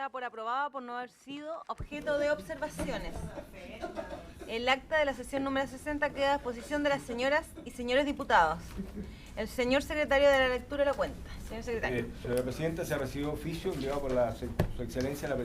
da por aprobada por no haber sido objeto de observaciones. El acta de la sesión número 60 queda a disposición de las señoras y señores diputados. El señor secretario de la lectura lo cuenta. Señor secretario. Señora Presidenta, se ha recibido oficio enviado por Su Excelencia la Presidenta.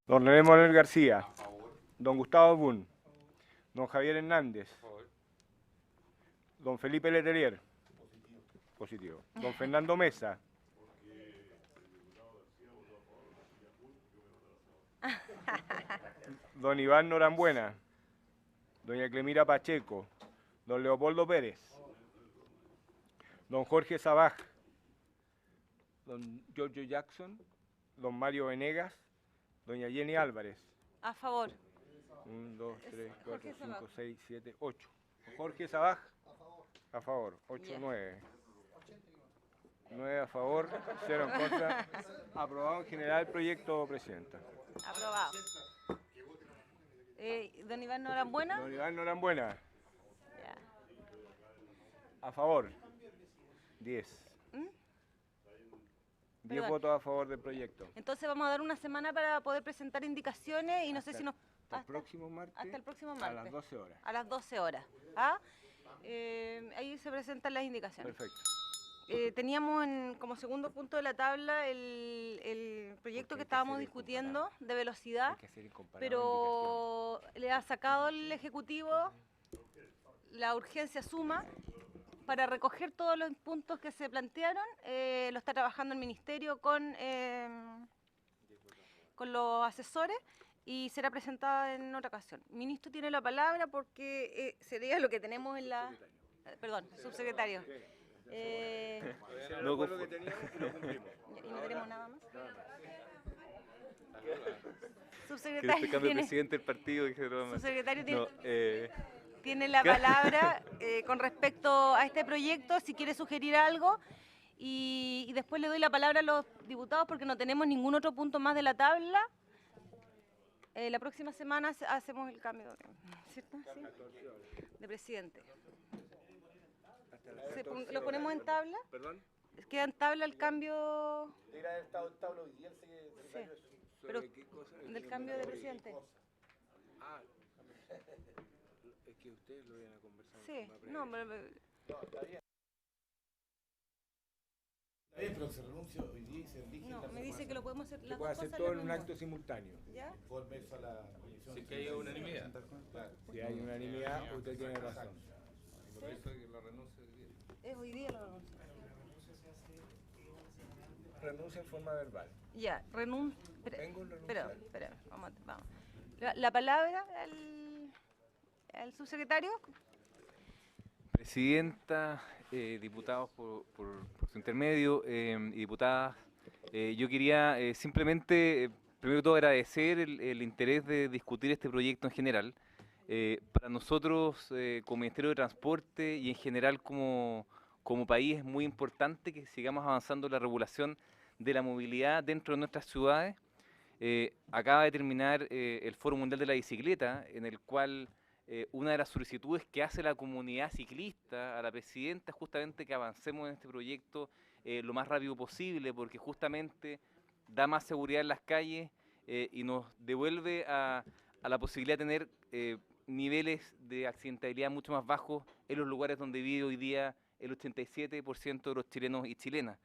Don René Morel García. Don Gustavo Bun. Don Javier Hernández. Don Felipe Letelier. Positivo. Don Fernando Mesa. Don Iván Norambuena. Doña Clemira Pacheco. Don Leopoldo Pérez. Don Jorge Sabaj. Don Giorgio Jackson. Don Mario Venegas. Doña Jenny Álvarez. A favor. 1, 2, 3, 4, Jorge 5, Sabaj. 6, 7, 8. Jorge Sabaj. A favor. 8, 9. 9 a favor, 0 en contra. Aprobado en general el proyecto, Presidenta. Aprobado. Don Iván Norambuena. Don Iván Norambuena. Ya. A favor. 10. 10 Perdón. votos a favor del proyecto. Entonces vamos a dar una semana para poder presentar indicaciones y no sé si nos... Hasta el próximo martes. Hasta el próximo A martes. las 12 horas. A las 12 horas. ¿Ah? Ahí se presentan las indicaciones. Perfecto. Teníamos como segundo punto de la tabla el proyecto que estábamos discutiendo de velocidad, pero le ha sacado el Ejecutivo la urgencia suma para recoger todos los puntos que se plantearon. Lo está trabajando el Ministerio con los asesores y será presentada en otra ocasión. El ministro tiene la palabra porque sería lo que tenemos en la... Perdón, subsecretario. No, lo que teníamos y lo cumplimos. ¿Y no tenemos nada más? Subsecretario que cambie presidente del partido. Subsecretario tiene la palabra con respecto a este proyecto, si quiere sugerir algo, y después le doy la palabra a los diputados porque no tenemos ningún otro punto más de la tabla. La próxima semana hacemos el cambio, ¿cierto? ¿Sí? De presidente. ¿Lo ponemos en tabla? ¿Perdón? Queda en tabla el cambio... Era el tabla hoy día el secretario. Sí. Pero, del cambio de presidente. Ah, es que ustedes lo iban a conversar. Sí, no, pero... No, está bien. Está bien, pero se renuncia hoy día y se elige. No, me dice que lo podemos hacer Se las puede dos hacer cosas todo al en un mismo. acto simultáneo. ¿Ya? Informe eso a la comisión. Si que haya unanimidad. Claro. Si hay unanimidad, usted tiene razón. Por eso es que la renuncia hoy día. Es hoy día la renuncia. Renuncia en forma verbal. Ya, renuncia... Vengo en renunciar. Espera, vamos. La palabra al subsecretario. Presidenta, diputados por su intermedio y diputadas, yo quería simplemente, primero que todo, agradecer el interés de discutir este proyecto en general. Para nosotros, como Ministerio de Transporte y en general como país, es muy importante que sigamos avanzando en la regulación de la movilidad dentro de nuestras ciudades. Acaba de terminar el Foro Mundial de la Bicicleta, en el cual una de las solicitudes que hace la comunidad ciclista a la presidenta es justamente que avancemos en este proyecto lo más rápido posible, porque justamente da más seguridad en las calles y nos devuelve a la posibilidad de tener niveles de accidentabilidad mucho más bajos en los lugares donde vive hoy día el 87% de los chilenos y chilenas.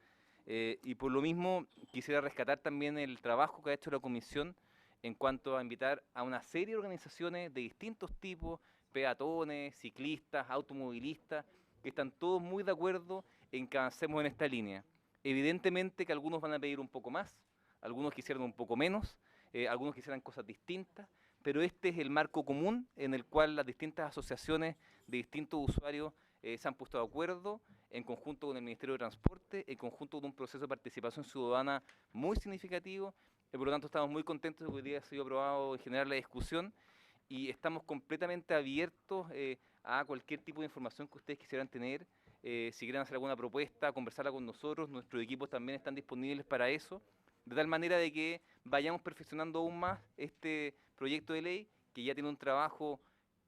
Y por lo mismo quisiera rescatar también el trabajo que ha hecho la Comisión en cuanto a invitar a una serie de organizaciones de distintos tipos, peatones, ciclistas, automovilistas, que están todos muy de acuerdo en que avancemos en esta línea. Evidentemente que algunos van a pedir un poco más, algunos quisieran un poco menos, algunos quisieran cosas distintas, pero este es el marco común en el cual las distintas asociaciones de distintos usuarios se han puesto de acuerdo en conjunto con el Ministerio de Transporte, en conjunto con un proceso de participación ciudadana muy significativo. Por lo tanto, estamos muy contentos de que hoy día ha sido aprobado en general la discusión y estamos completamente abiertos a cualquier tipo de información que ustedes quisieran tener. Si quieren hacer alguna propuesta, conversarla con nosotros, nuestros equipos también están disponibles para eso, de tal manera de que vayamos perfeccionando aún más este proyecto de ley, que ya tiene un trabajo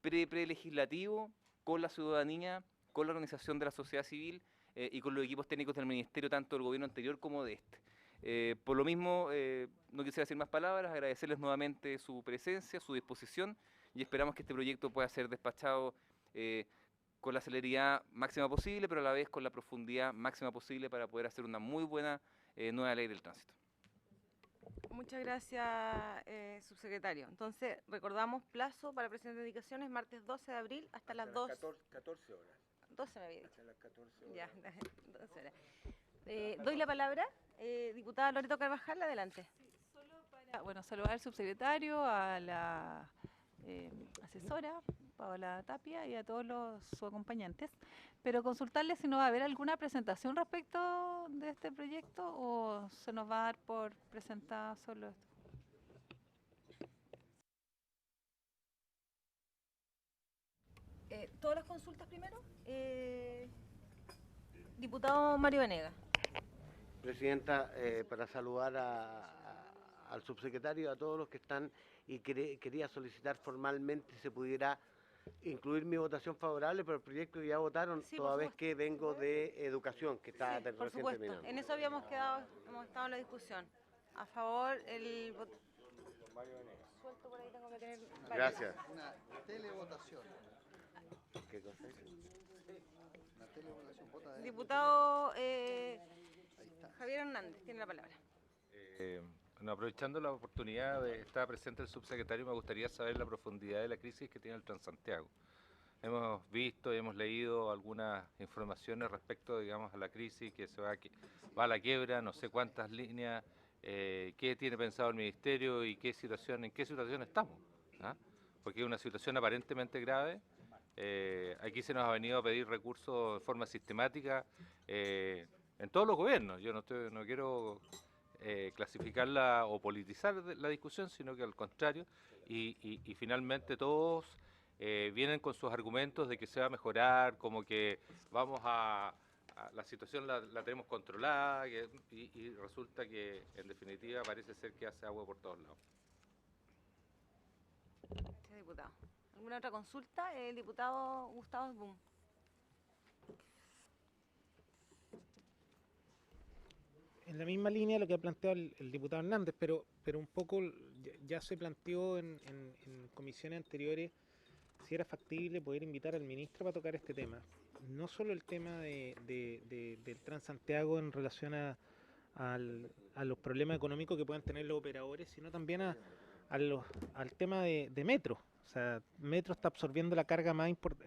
pre-legislativo con la ciudadanía, con la organización de la sociedad civil y con los equipos técnicos del Ministerio, tanto del gobierno anterior como de este. Por lo mismo, no quisiera decir más palabras, agradecerles nuevamente su presencia, su disposición, y esperamos que este proyecto pueda ser despachado con la celeridad máxima posible, pero a la vez con la profundidad máxima posible para poder hacer una muy buena nueva ley del tránsito. Muchas gracias, subsecretario. Entonces, recordamos plazo para presentación de indicaciones, martes 12 de abril hasta las 2. 14 horas. 12 me había dicho. Hasta las 14 horas. Ya, 12 horas. Doy la palabra. Diputada Loreto Carvajal, adelante. Sí, solo para, saludar al subsecretario, a la asesora, Paola Tapia, y a todos sus acompañantes, pero consultarle si no va a haber alguna presentación respecto de este proyecto o se nos va a dar por presentada solo esto. Todas las consultas primero. Diputado Mario Venegas. Presidenta, para saludar al subsecretario y a todos los que están, y quería solicitar formalmente si se pudiera incluir mi votación favorable por el proyecto que ya votaron, Sí, toda por vez que vengo de educación, que está Sí, por recién supuesto. terminando. En eso hemos estado en la discusión. A favor, el voto. Suelto por ahí, tengo que tener varias. Gracias. Una televotación. ¿Qué cosa es? Una televotación. Vota de Diputado Ahí está. Javier Hernández, tiene la palabra. Bueno, aprovechando la oportunidad de estar presente el subsecretario, me gustaría saber la profundidad de la crisis que tiene el Transantiago. Hemos visto y hemos leído algunas informaciones respecto, digamos, a la crisis que va a la quiebra, no sé cuántas líneas qué tiene pensado el Ministerio y en qué situación estamos, ¿ah? Porque es una situación aparentemente grave. Aquí se nos ha venido a pedir recursos de forma sistemática en todos los gobiernos. Yo no quiero clasificarla o politizar la discusión, sino que al contrario, y finalmente todos vienen con sus argumentos de que se va a mejorar, como que vamos la situación la tenemos controlada, y resulta que en definitiva parece ser que hace agua por todos lados. Diputado. ¿Alguna otra consulta? El diputado Gustavo Boom. En la misma línea lo que ha planteado el diputado Hernández, pero un poco ya se planteó en comisiones anteriores si era factible poder invitar al ministro para tocar este tema. No solo el tema del Transantiago en relación a los problemas económicos que puedan tener los operadores, sino también al tema de Metro. O sea, Metro está absorbiendo la carga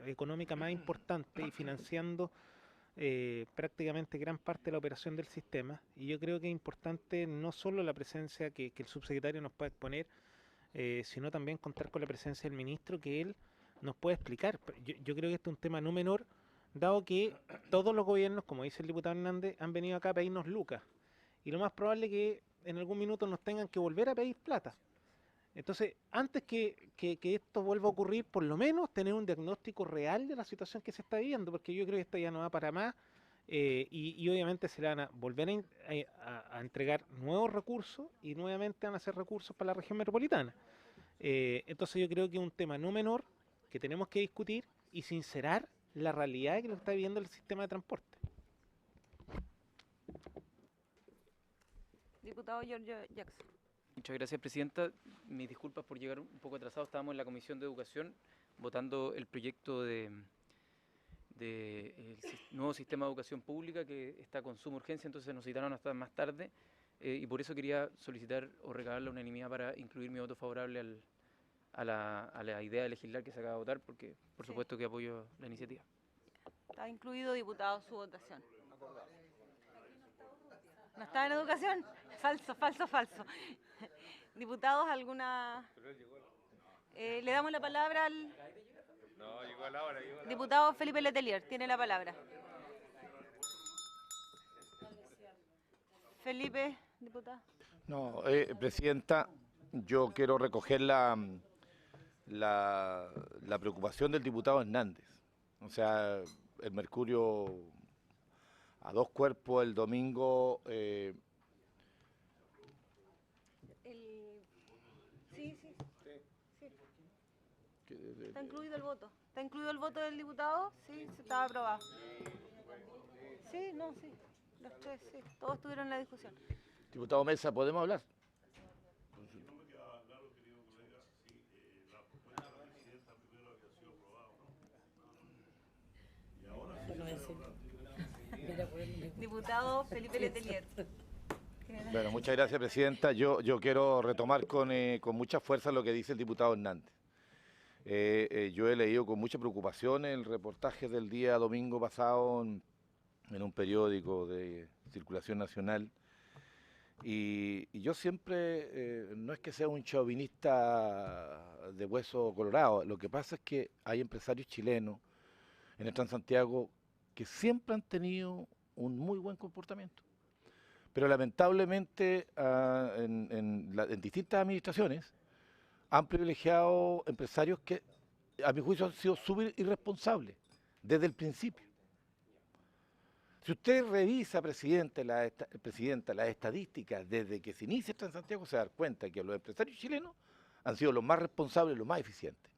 económica más importante y financiando prácticamente gran parte de la operación del sistema, y yo creo que es importante no solo la presencia que el subsecretario nos pueda exponer, sino también contar con la presencia del ministro, que él nos pueda explicar. Yo creo que este es un tema no menor, dado que todos los gobiernos, como dice el diputado Hernández, han venido acá a pedirnos lucas, y lo más probable es que en algún minuto nos tengan que volver a pedir plata. Entonces, antes que esto vuelva a ocurrir, por lo menos tener un diagnóstico real de la situación que se está viviendo, porque yo creo que esto ya no va para más, y obviamente se le van a volver a entregar nuevos recursos, y nuevamente van a ser recursos para la región metropolitana. Entonces yo creo que es un tema no menor que tenemos que discutir y sincerar la realidad que lo está viviendo el sistema de transporte. Diputado Giorgio Jackson. Muchas gracias, Presidenta. Mis disculpas por llegar un poco atrasado. Estábamos en la Comisión de Educación votando el proyecto el nuevo sistema de educación pública, que está con suma urgencia, entonces nos citaron hasta más tarde, y por eso quería solicitar o recabar la unanimidad para incluir mi voto favorable a la idea de legislar que se acaba de votar, porque por supuesto que apoyo la iniciativa. Está incluido, diputado, su votación. ¿No está en educación? Falso, falso, falso. Diputados, ¿alguna...? Le damos la palabra al... No, llegó a la hora. Diputado Felipe Letelier, tiene la palabra. Felipe, diputado. No, Presidenta, yo quiero recoger la preocupación del diputado Hernández. O sea, el mercurio a dos cuerpos el domingo... Sí. Está incluido el voto. ¿Está incluido el voto del diputado? Sí, se estaba aprobado. Sí, no, sí. Los tres, sí. Todos estuvieron en la discusión. Diputado Mesa, ¿podemos hablar? Diputado Felipe Letelier. Bueno, muchas gracias, Presidenta. Yo quiero retomar con mucha fuerza lo que dice el diputado Hernández. Yo he leído con mucha preocupación el reportaje del día domingo pasado en un periódico de circulación nacional, y yo siempre, no es que sea un chauvinista de hueso colorado, lo que pasa es que hay empresarios chilenos en el Transantiago que siempre han tenido un muy buen comportamiento, pero lamentablemente en distintas administraciones han privilegiado empresarios que, a mi juicio, han sido súper irresponsables desde el principio. Si usted revisa, Presidenta, las estadísticas desde que se inicia el Transantiago, se da cuenta que los empresarios chilenos han sido los más responsables, los más eficientes.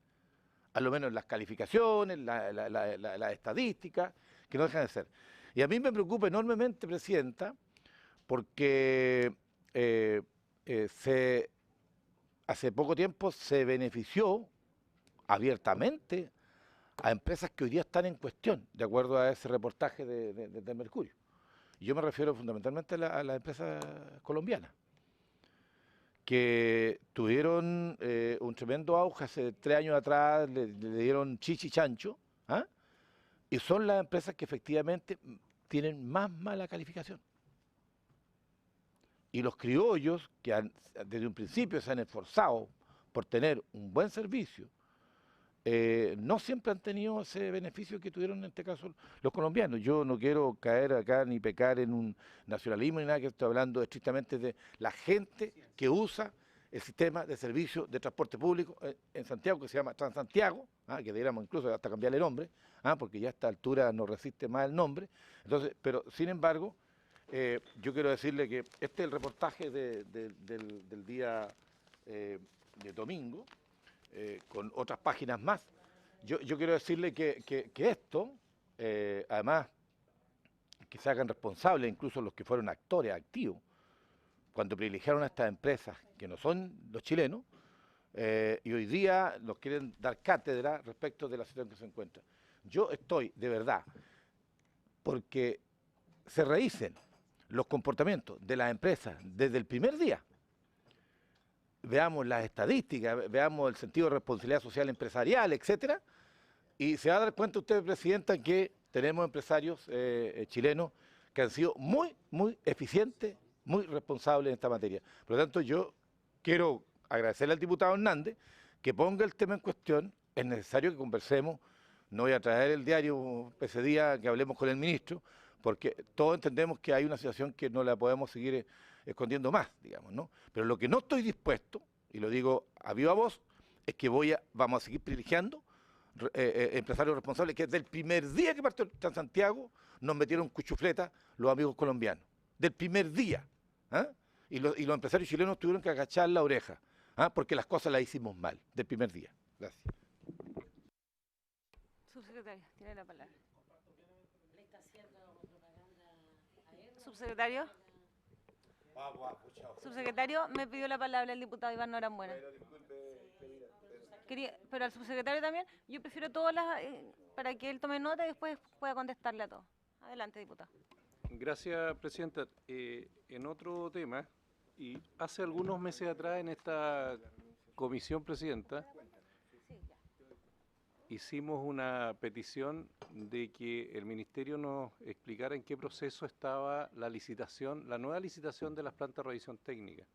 A lo menos en las calificaciones, las estadísticas, que no dejan de ser. Y a mí me preocupa enormemente, Presidenta, porque hace poco tiempo se benefició abiertamente a empresas que hoy día están en cuestión, de acuerdo a ese reportaje del Mercurio. Y yo me refiero fundamentalmente a las empresas colombianas, que tuvieron un tremendo auge hace 3 años atrás, le dieron chichi chancho, ¿ah? Y son las empresas que efectivamente tienen más mala calificación. Y los criollos, que desde un principio se han esforzado por tener un buen servicio, no siempre han tenido ese beneficio que tuvieron en este caso los colombianos. Yo no quiero caer acá ni pecar en un nacionalismo ni nada, que estoy hablando estrictamente de la gente que usa el sistema de servicio de transporte público en Santiago, que se llama Transantiago, que deberíamos incluso hasta cambiarle el nombre, porque ya a esta altura no resiste más el nombre. Entonces, pero sin embargo, yo quiero decirle que este es el reportaje del día de domingo, con otras páginas más. Yo quiero decirle que esto, además, que se hagan responsables incluso los que fueron actores activos, cuando privilegiaron a estas empresas que no son los chilenos, y hoy día nos quieren dar cátedra respecto de la situación que se encuentra. Yo estoy, de verdad, porque se revisen los comportamientos de las empresas desde el primer día. Veamos las estadísticas, veamos el sentido de responsabilidad social empresarial, etcétera, y se va a dar cuenta usted, Presidenta, que tenemos empresarios chilenos que han sido muy, muy eficientes, muy responsables en esta materia. Por lo tanto, yo quiero agradecerle al diputado Hernández que ponga el tema en cuestión. Es necesario que conversemos. No voy a traer el diario ese día que hablemos con el ministro, porque todos entendemos que hay una situación que no la podemos seguir escondiendo más, digamos, ¿no? Pero lo que no estoy dispuesto, y lo digo a viva voz, es que vamos a seguir privilegiando empresarios responsables que desde el primer día que partió Transantiago nos metieron cuchufleta los amigos colombianos. Del primer día. Y los empresarios chilenos tuvieron que agachar la oreja, porque las cosas las hicimos mal, del primer día. Gracias. Subsecretario, tiene la palabra. ¿Le está haciendo propaganda a él? Subsecretario. Subsecretario, me pidió la palabra el diputado Iván Norambuena. Pero al subsecretario también, yo prefiero todas para que él tome nota y después pueda contestarle a todos. Adelante, diputado. Gracias, Presidenta. En otro tema, y hace algunos meses atrás en esta comisión, Presidenta, hicimos una petición de que el Ministerio nos explicara en qué proceso estaba la licitación, la nueva licitación de las plantas de revisión técnica.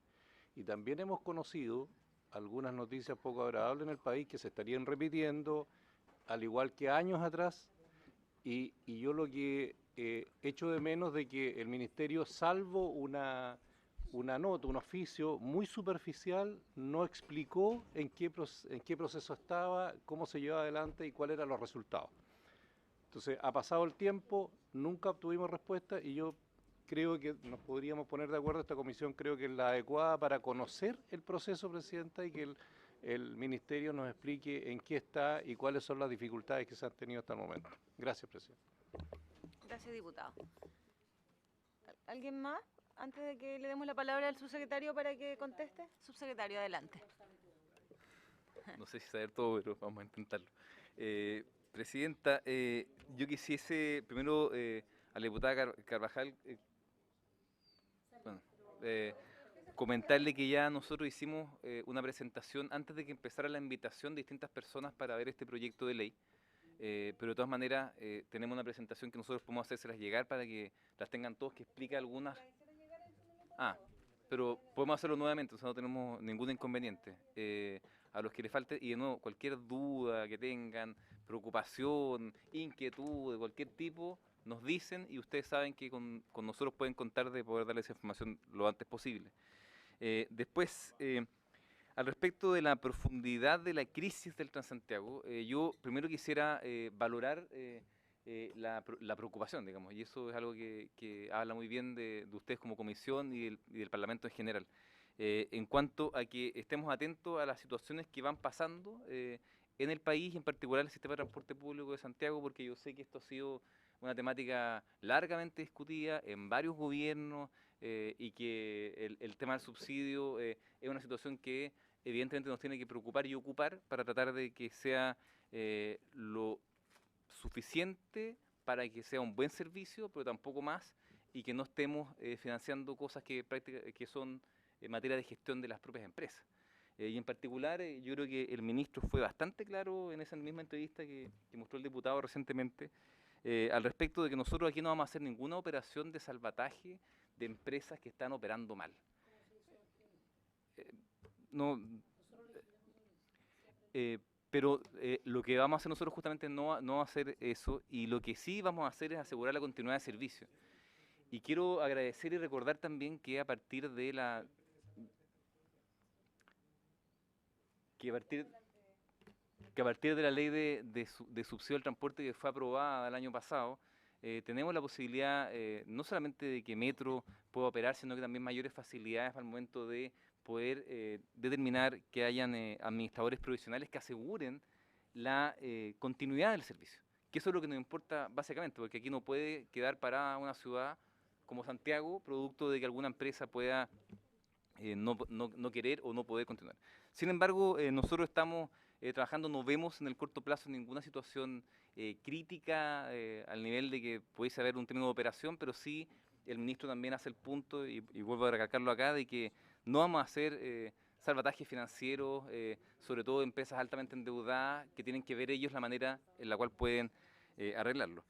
Y también hemos conocido algunas noticias poco agradables en el país que se estarían repitiendo, al igual que años atrás, y yo lo que echo de menos de que el Ministerio, salvo una nota, un oficio muy superficial, no explicó en qué proceso estaba, cómo se llevaba adelante y cuáles eran los resultados. Entonces, ha pasado el tiempo, nunca obtuvimos respuesta y yo creo que nos podríamos poner de acuerdo. Esta comisión creo que es la adecuada para conocer el proceso, Presidenta, y que el Ministerio nos explique en qué está y cuáles son las dificultades que se han tenido hasta el momento. Gracias, Presidenta. Gracias, diputado. ¿Alguien más? Antes de que le demos la palabra al subsecretario para que conteste. Subsecretario, adelante. No sé si saber todo, pero vamos a intentarlo. Presidenta, yo quisiese primero a la diputada Carvajal comentarle que ya nosotros hicimos una presentación antes de que empezara la invitación de distintas personas para ver este proyecto de ley. Pero de todas maneras tenemos una presentación que nosotros podemos hacérselas llegar para que las tengan todos, que explica algunas. Pero podemos hacerlo nuevamente, o sea, no tenemos ningún inconveniente. A los que les falte, y de nuevo, cualquier duda que tengan, preocupación, inquietud de cualquier tipo, nos dicen y ustedes saben que con nosotros pueden contar de poder darles esa información lo antes posible. Después, al respecto de la profundidad de la crisis del Transantiago, yo primero quisiera valorar la preocupación, digamos, y eso es algo que habla muy bien de ustedes como comisión y del Parlamento en general. En cuanto a que estemos atentos a las situaciones que van pasando en el país, y en particular el sistema de transporte público de Santiago, porque yo sé que esto ha sido una temática largamente discutida en varios gobiernos y que el tema del subsidio es una situación que evidentemente nos tiene que preocupar y ocupar para tratar de que sea lo suficiente para que sea un buen servicio, pero tampoco más, y que no estemos financiando cosas que son en materia de gestión de las propias empresas. Y en particular, yo creo que el ministro fue bastante claro en esa misma entrevista que mostró el diputado recientemente, al respecto de que nosotros aquí no vamos a hacer ninguna operación de salvataje de empresas que están operando mal. No, pero lo que vamos a hacer nosotros justamente no va a hacer eso, y lo que sí vamos a hacer es asegurar la continuidad de servicio. Y quiero agradecer y recordar también que a partir de la ley de subsidio al transporte que fue aprobada el año pasado, tenemos la posibilidad no solamente de que Metro pueda operar, sino que también mayores facilidades al momento de poder determinar que hayan administradores provisionales que aseguren la continuidad del servicio. Que eso es lo que nos importa básicamente, porque aquí no puede quedar parada una ciudad como Santiago, producto de que alguna empresa pueda no querer o no poder continuar. Sin embargo, nosotros estamos trabajando, no vemos en el corto plazo ninguna situación crítica al nivel de que pudiese haber un término de operación, pero sí el ministro también hace el punto, y vuelvo a recalcarlo acá, de que no vamos a hacer salvatajes financieros, sobre todo empresas altamente endeudadas, que tienen que ver ellos la manera en la cual pueden arreglarlo.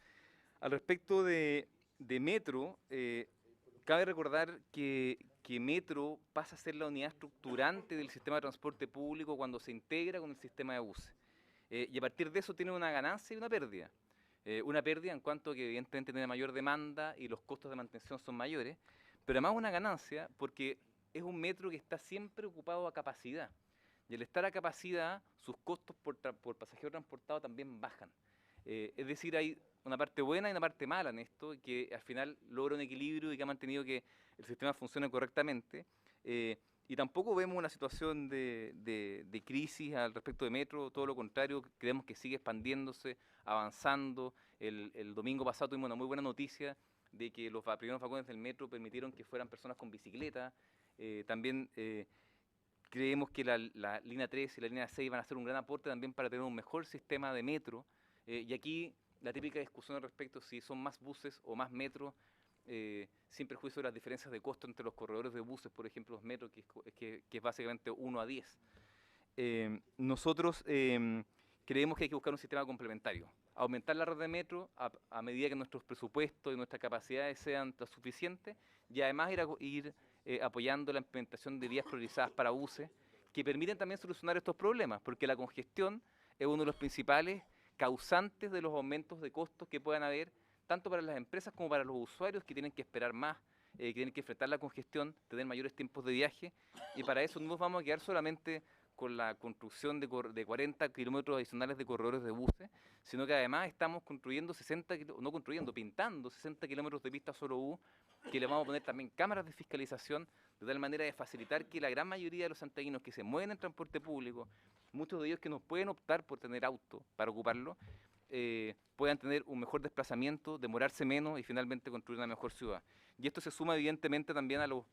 Al respecto de Metro, cabe recordar que Metro pasa a ser la unidad estructurante del sistema de transporte público cuando se integra con el sistema de buses. Y a partir de eso tiene una ganancia y una pérdida. Una pérdida en cuanto a que evidentemente tiene mayor demanda y los costos de mantención son mayores, pero además una ganancia porque es un metro que está siempre ocupado a capacidad. Y al estar a capacidad, sus costos por pasajero transportado también bajan. Es decir, hay una parte buena y una parte mala en esto, que al final logra un equilibrio y que ha mantenido que el sistema funcione correctamente. Y tampoco vemos una situación de crisis al respecto de Metro, todo lo contrario, creemos que sigue expandiéndose, avanzando. El domingo pasado tuvimos una muy buena noticia de que los primeros vagones del Metro permitieron que fueran personas con bicicleta. También creemos que la línea 3 y la línea 6 van a ser un gran aporte también para tener un mejor sistema de metro. Y aquí la típica discusión al respecto si son más buses o más metros, sin perjuicio de las diferencias de costo entre los corredores de buses, por ejemplo los metros, que es básicamente 1 a 10. Nosotros creemos que hay que buscar un sistema complementario, aumentar la red de metro a medida que nuestros presupuestos y nuestras capacidades sean suficientes, y además ir apoyando la implementación de vías priorizadas para buses que permiten también solucionar estos problemas, porque la congestión es uno de los principales causantes de los aumentos de costos que puedan haber, tanto para las empresas como para los usuarios, que tienen que esperar más, que tienen que enfrentar la congestión, tener mayores tiempos de viaje, y para eso no nos vamos a quedar solamente con la construcción de 40 kilómetros adicionales de corredores de buses, sino que además estamos pintando 60 kilómetros de pista solo U, que le vamos a poner también cámaras de fiscalización, de tal manera de facilitar que la gran mayoría de los santiaguinos que se mueven en transporte público, muchos de ellos que no pueden optar por tener auto para ocuparlo, puedan tener un mejor desplazamiento, demorarse menos y finalmente construir una mejor ciudad. Y esto se suma evidentemente también a los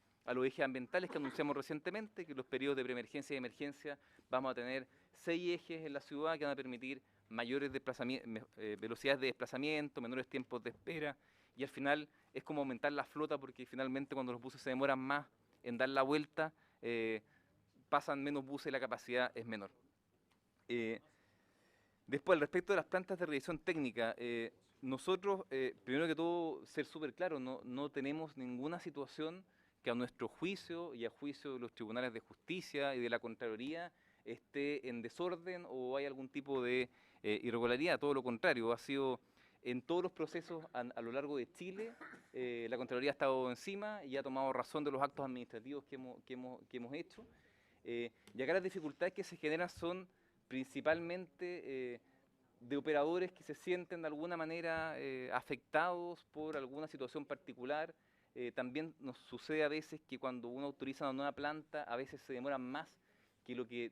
ejes ambientales que anunciamos recientemente, que en los periodos de preemergencia y emergencia vamos a tener 6 ejes en la ciudad que van a permitir mayores velocidades de desplazamiento, menores tiempos de espera, y al final es como aumentar la flota, porque finalmente cuando los buses se demoran más en dar la vuelta, pasan menos buses y la capacidad es menor. Después, al respecto de las plantas de revisión técnica, nosotros, primero que todo, ser súper claros, no tenemos ninguna situación que a nuestro juicio y a juicio de los tribunales de justicia y de la Contraloría esté en desorden o hay algún tipo de irregularidad. Todo lo contrario, ha sido en todos los procesos a lo largo de Chile, la Contraloría ha estado encima y ha tomado razón de los actos administrativos que hemos hecho. Y acá las dificultades que se generan son principalmente de operadores que se sienten de alguna manera afectados por alguna situación particular. También nos sucede a veces que cuando uno autoriza una nueva planta, a veces se demoran más que lo que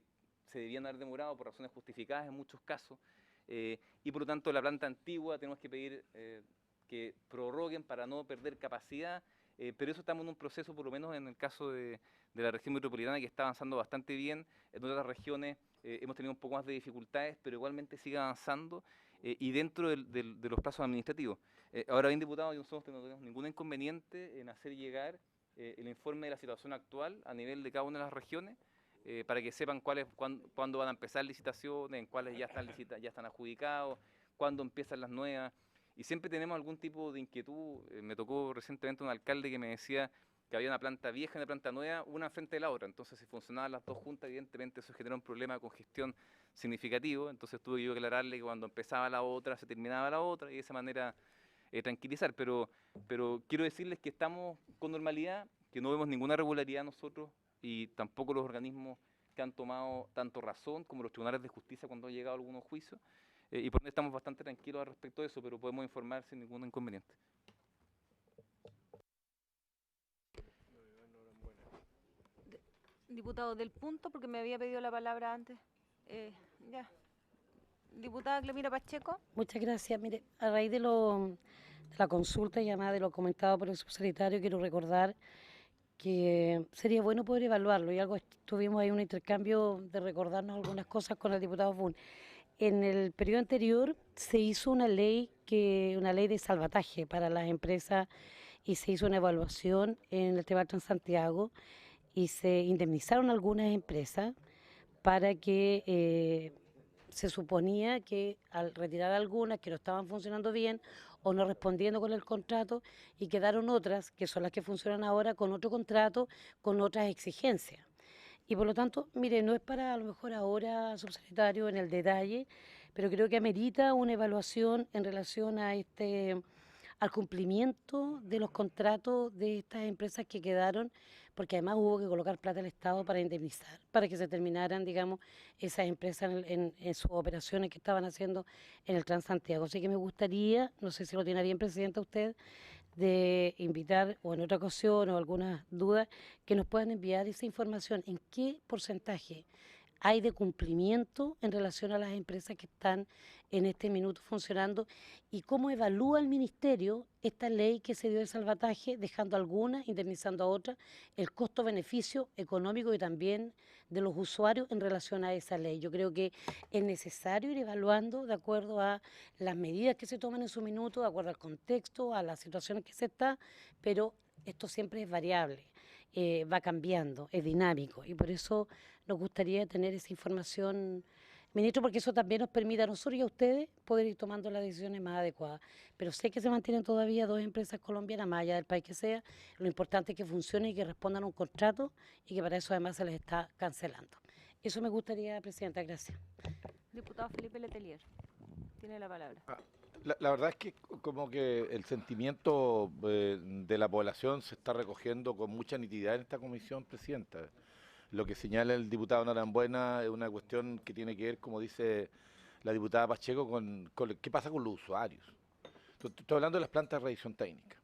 se debían haber demorado por razones justificadas en muchos casos. Y por lo tanto la planta antigua tenemos que pedir que prorroguen para no perder capacidad, pero eso estamos en un proceso, por lo menos en el caso de la región metropolitana, que está avanzando bastante bien. En otras regiones hemos tenido un poco más de dificultades, pero igualmente sigue avanzando y dentro de los plazos administrativos. Ahora bien, diputado, nosotros no tenemos ningún inconveniente en hacer llegar el informe de la situación actual a nivel de cada una de las regiones, para que sepan cuándo van a empezar licitaciones, en cuáles ya están adjudicados, cuándo empiezan las nuevas. y siempre tenemos algún tipo de inquietud. Me tocó recientemente un alcalde que me decía que había una planta vieja y una planta nueva, una frente de la otra. Entonces, si funcionaban las dos juntas, evidentemente eso generó un problema de congestión significativo. Entonces tuve que aclararle que cuando empezaba la otra, se terminaba la otra, y de esa manera tranquilizar. Pero quiero decirles que estamos con normalidad, que no vemos ninguna irregularidad nosotros, y tampoco los organismos que han tomado tanto razón como los tribunales de justicia cuando han llegado a algunos juicios. Y por eso estamos bastante tranquilos al respecto de eso, pero podemos informar sin ningún inconveniente. Diputado, del punto, porque me había pedido la palabra antes. Ya. Diputada Clemira Pacheco. Muchas gracias. Mire, a raíz de la consulta y además de lo comentado por el subsecretario, quiero recordar que sería bueno poder evaluarlo, y algo tuvimos ahí un intercambio de recordarnos algunas cosas con el diputado Fun. En el periodo anterior se hizo una ley de salvataje para las empresas, y se hizo una evaluación en el Tribunal Transantiago y se indemnizaron algunas empresas para que se suponía que al retirar algunas que no estaban funcionando bien o no respondiendo con el contrato, y quedaron otras, que son las que funcionan ahora, con otro contrato, con otras exigencias. Y por lo tanto, mire, no es para a lo mejor ahora, subsecretario, en el detalle, pero creo que amerita una evaluación en relación a al cumplimiento de los contratos de estas empresas que quedaron, porque además hubo que colocar plata al Estado para indemnizar, para que se terminaran, digamos, esas empresas en sus operaciones que estaban haciendo en el Transantiago. Así que me gustaría, no sé si lo tiene bien, Presidenta, usted, de invitar, o en otra ocasión, o algunas dudas, que nos puedan enviar esa información, en qué porcentaje hay de cumplimiento en relación a las empresas que están en este minuto funcionando, y cómo evalúa el Ministerio esta ley que se dio de salvataje, dejando algunas, indemnizando a otras, el costo-beneficio económico y también de los usuarios en relación a esa ley. Yo creo que es necesario ir evaluando de acuerdo a las medidas que se toman en su minuto, de acuerdo al contexto, a las situaciones que se está, pero esto siempre es variable. Va cambiando, es dinámico, y por eso nos gustaría tener esa información, ministro, porque eso también nos permite a nosotros y a ustedes poder ir tomando las decisiones más adecuadas. Pero sé que se mantienen todavía dos empresas colombianas, más allá del país que sea. Lo importante es que funcionen y que respondan a un contrato, y que para eso además se les está cancelando. Eso me gustaría, Presidenta. Gracias. Diputado Felipe Letelier, tiene la palabra. La verdad es que como que el sentimiento de la población se está recogiendo con mucha nitidez en esta comisión, Presidenta. Lo que señala el diputado Norambuena es una cuestión que tiene que ver, como dice la diputada Pacheco, con qué pasa con los usuarios. Estoy hablando de las plantas de revisión técnica.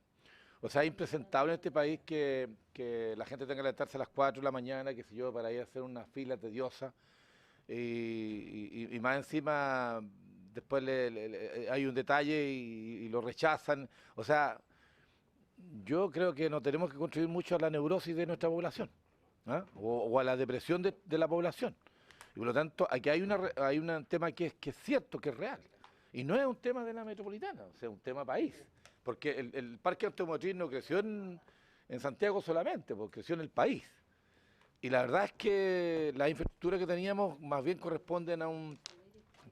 O sea, es impresentable en este país que la gente tenga que levantarse a las 4 de la mañana, qué sé yo, para ir a hacer una fila tediosa, y más encima después hay un detalle y lo rechazan. O sea, yo creo que no tenemos que contribuir mucho a la neurosis de nuestra población, ¿ah? o a la depresión de la población. Y por lo tanto, aquí hay un tema que es cierto, que es real. Y no es un tema de la metropolitana, o sea, es un tema país. Porque el parque automotriz no creció en Santiago solamente, porque creció en el país. Y la verdad es que las infraestructuras que teníamos más bien corresponden a un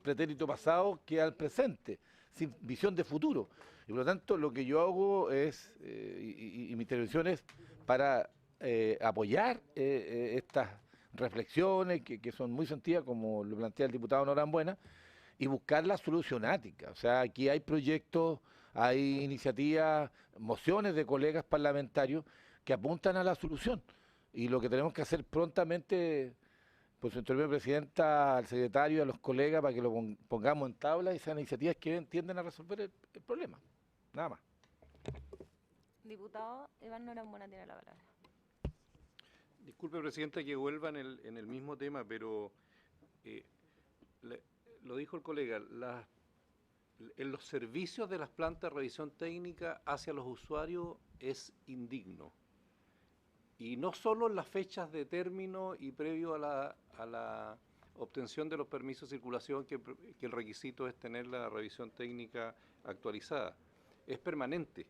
pretérito pasado que al presente, sin visión de futuro. Y por lo tanto, lo que yo hago es, y mi intervención es para apoyar estas reflexiones que son muy sentidas, como lo plantea el diputado Norambuena, y buscar la solucionática. O sea, aquí hay proyectos, hay iniciativas, mociones de colegas parlamentarios que apuntan a la solución. Y lo que tenemos que hacer prontamente, por su intervención, Presidenta, al secretario, a los colegas, para que lo pongamos en tabla, esas iniciativas que tienden a resolver el problema. Nada más. Diputado Iván Norambuena tiene la palabra. Disculpe, Presidenta, que vuelva en el mismo tema, pero lo dijo el colega, en los servicios de las plantas de revisión técnica hacia los usuarios es indigno. Y no solo en las fechas de término y previo a la obtención de los permisos de circulación, que el requisito es tener la revisión técnica actualizada, es permanente.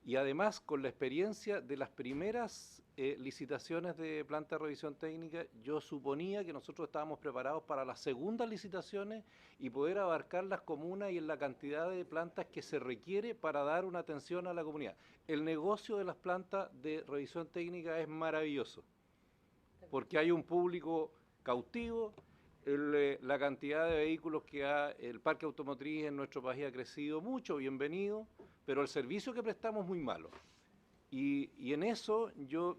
y además con la experiencia de las primeras licitaciones de planta de revisión técnica, yo suponía que nosotros estábamos preparados para las segundas licitaciones y poder abarcar las comunas y en la cantidad de plantas que se requiere para dar una atención a la comunidad. El negocio de las plantas de revisión técnica es maravilloso, porque hay un público cautivo, la cantidad de vehículos que el parque automotriz en nuestro país ha crecido mucho, bienvenido, pero el servicio que prestamos es muy malo. Y en eso yo,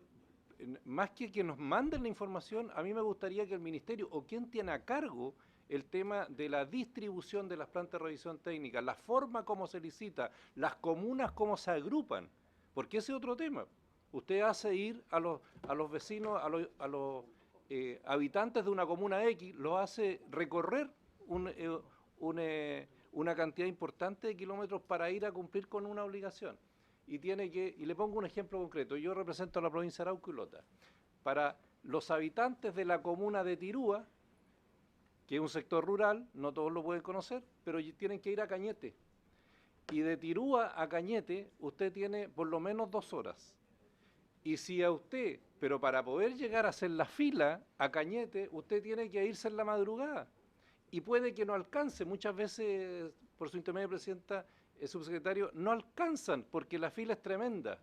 más que nos manden la información, a mí me gustaría que el Ministerio, o quien tiene a cargo el tema de la distribución de las plantas de revisión técnica, la forma como se licita, las comunas cómo se agrupan, porque ese es otro tema. Usted hace ir a los vecinos, a los habitantes de una comuna X, lo hace recorrer una cantidad importante de kilómetros para ir a cumplir con una obligación. Y le pongo un ejemplo concreto. Yo represento a la provincia de Arauco y Lota. Para los habitantes de la comuna de Tirúa, que es un sector rural, no todos lo pueden conocer, pero tienen que ir a Cañete. Y de Tirúa a Cañete, usted tiene por lo menos 2 horas. Y si a usted, pero para poder llegar a hacer la fila a Cañete, usted tiene que irse en la madrugada. Y puede que no alcance, muchas veces, por su intermedio, presidenta, subsecretario, no alcanzan porque la fila es tremenda.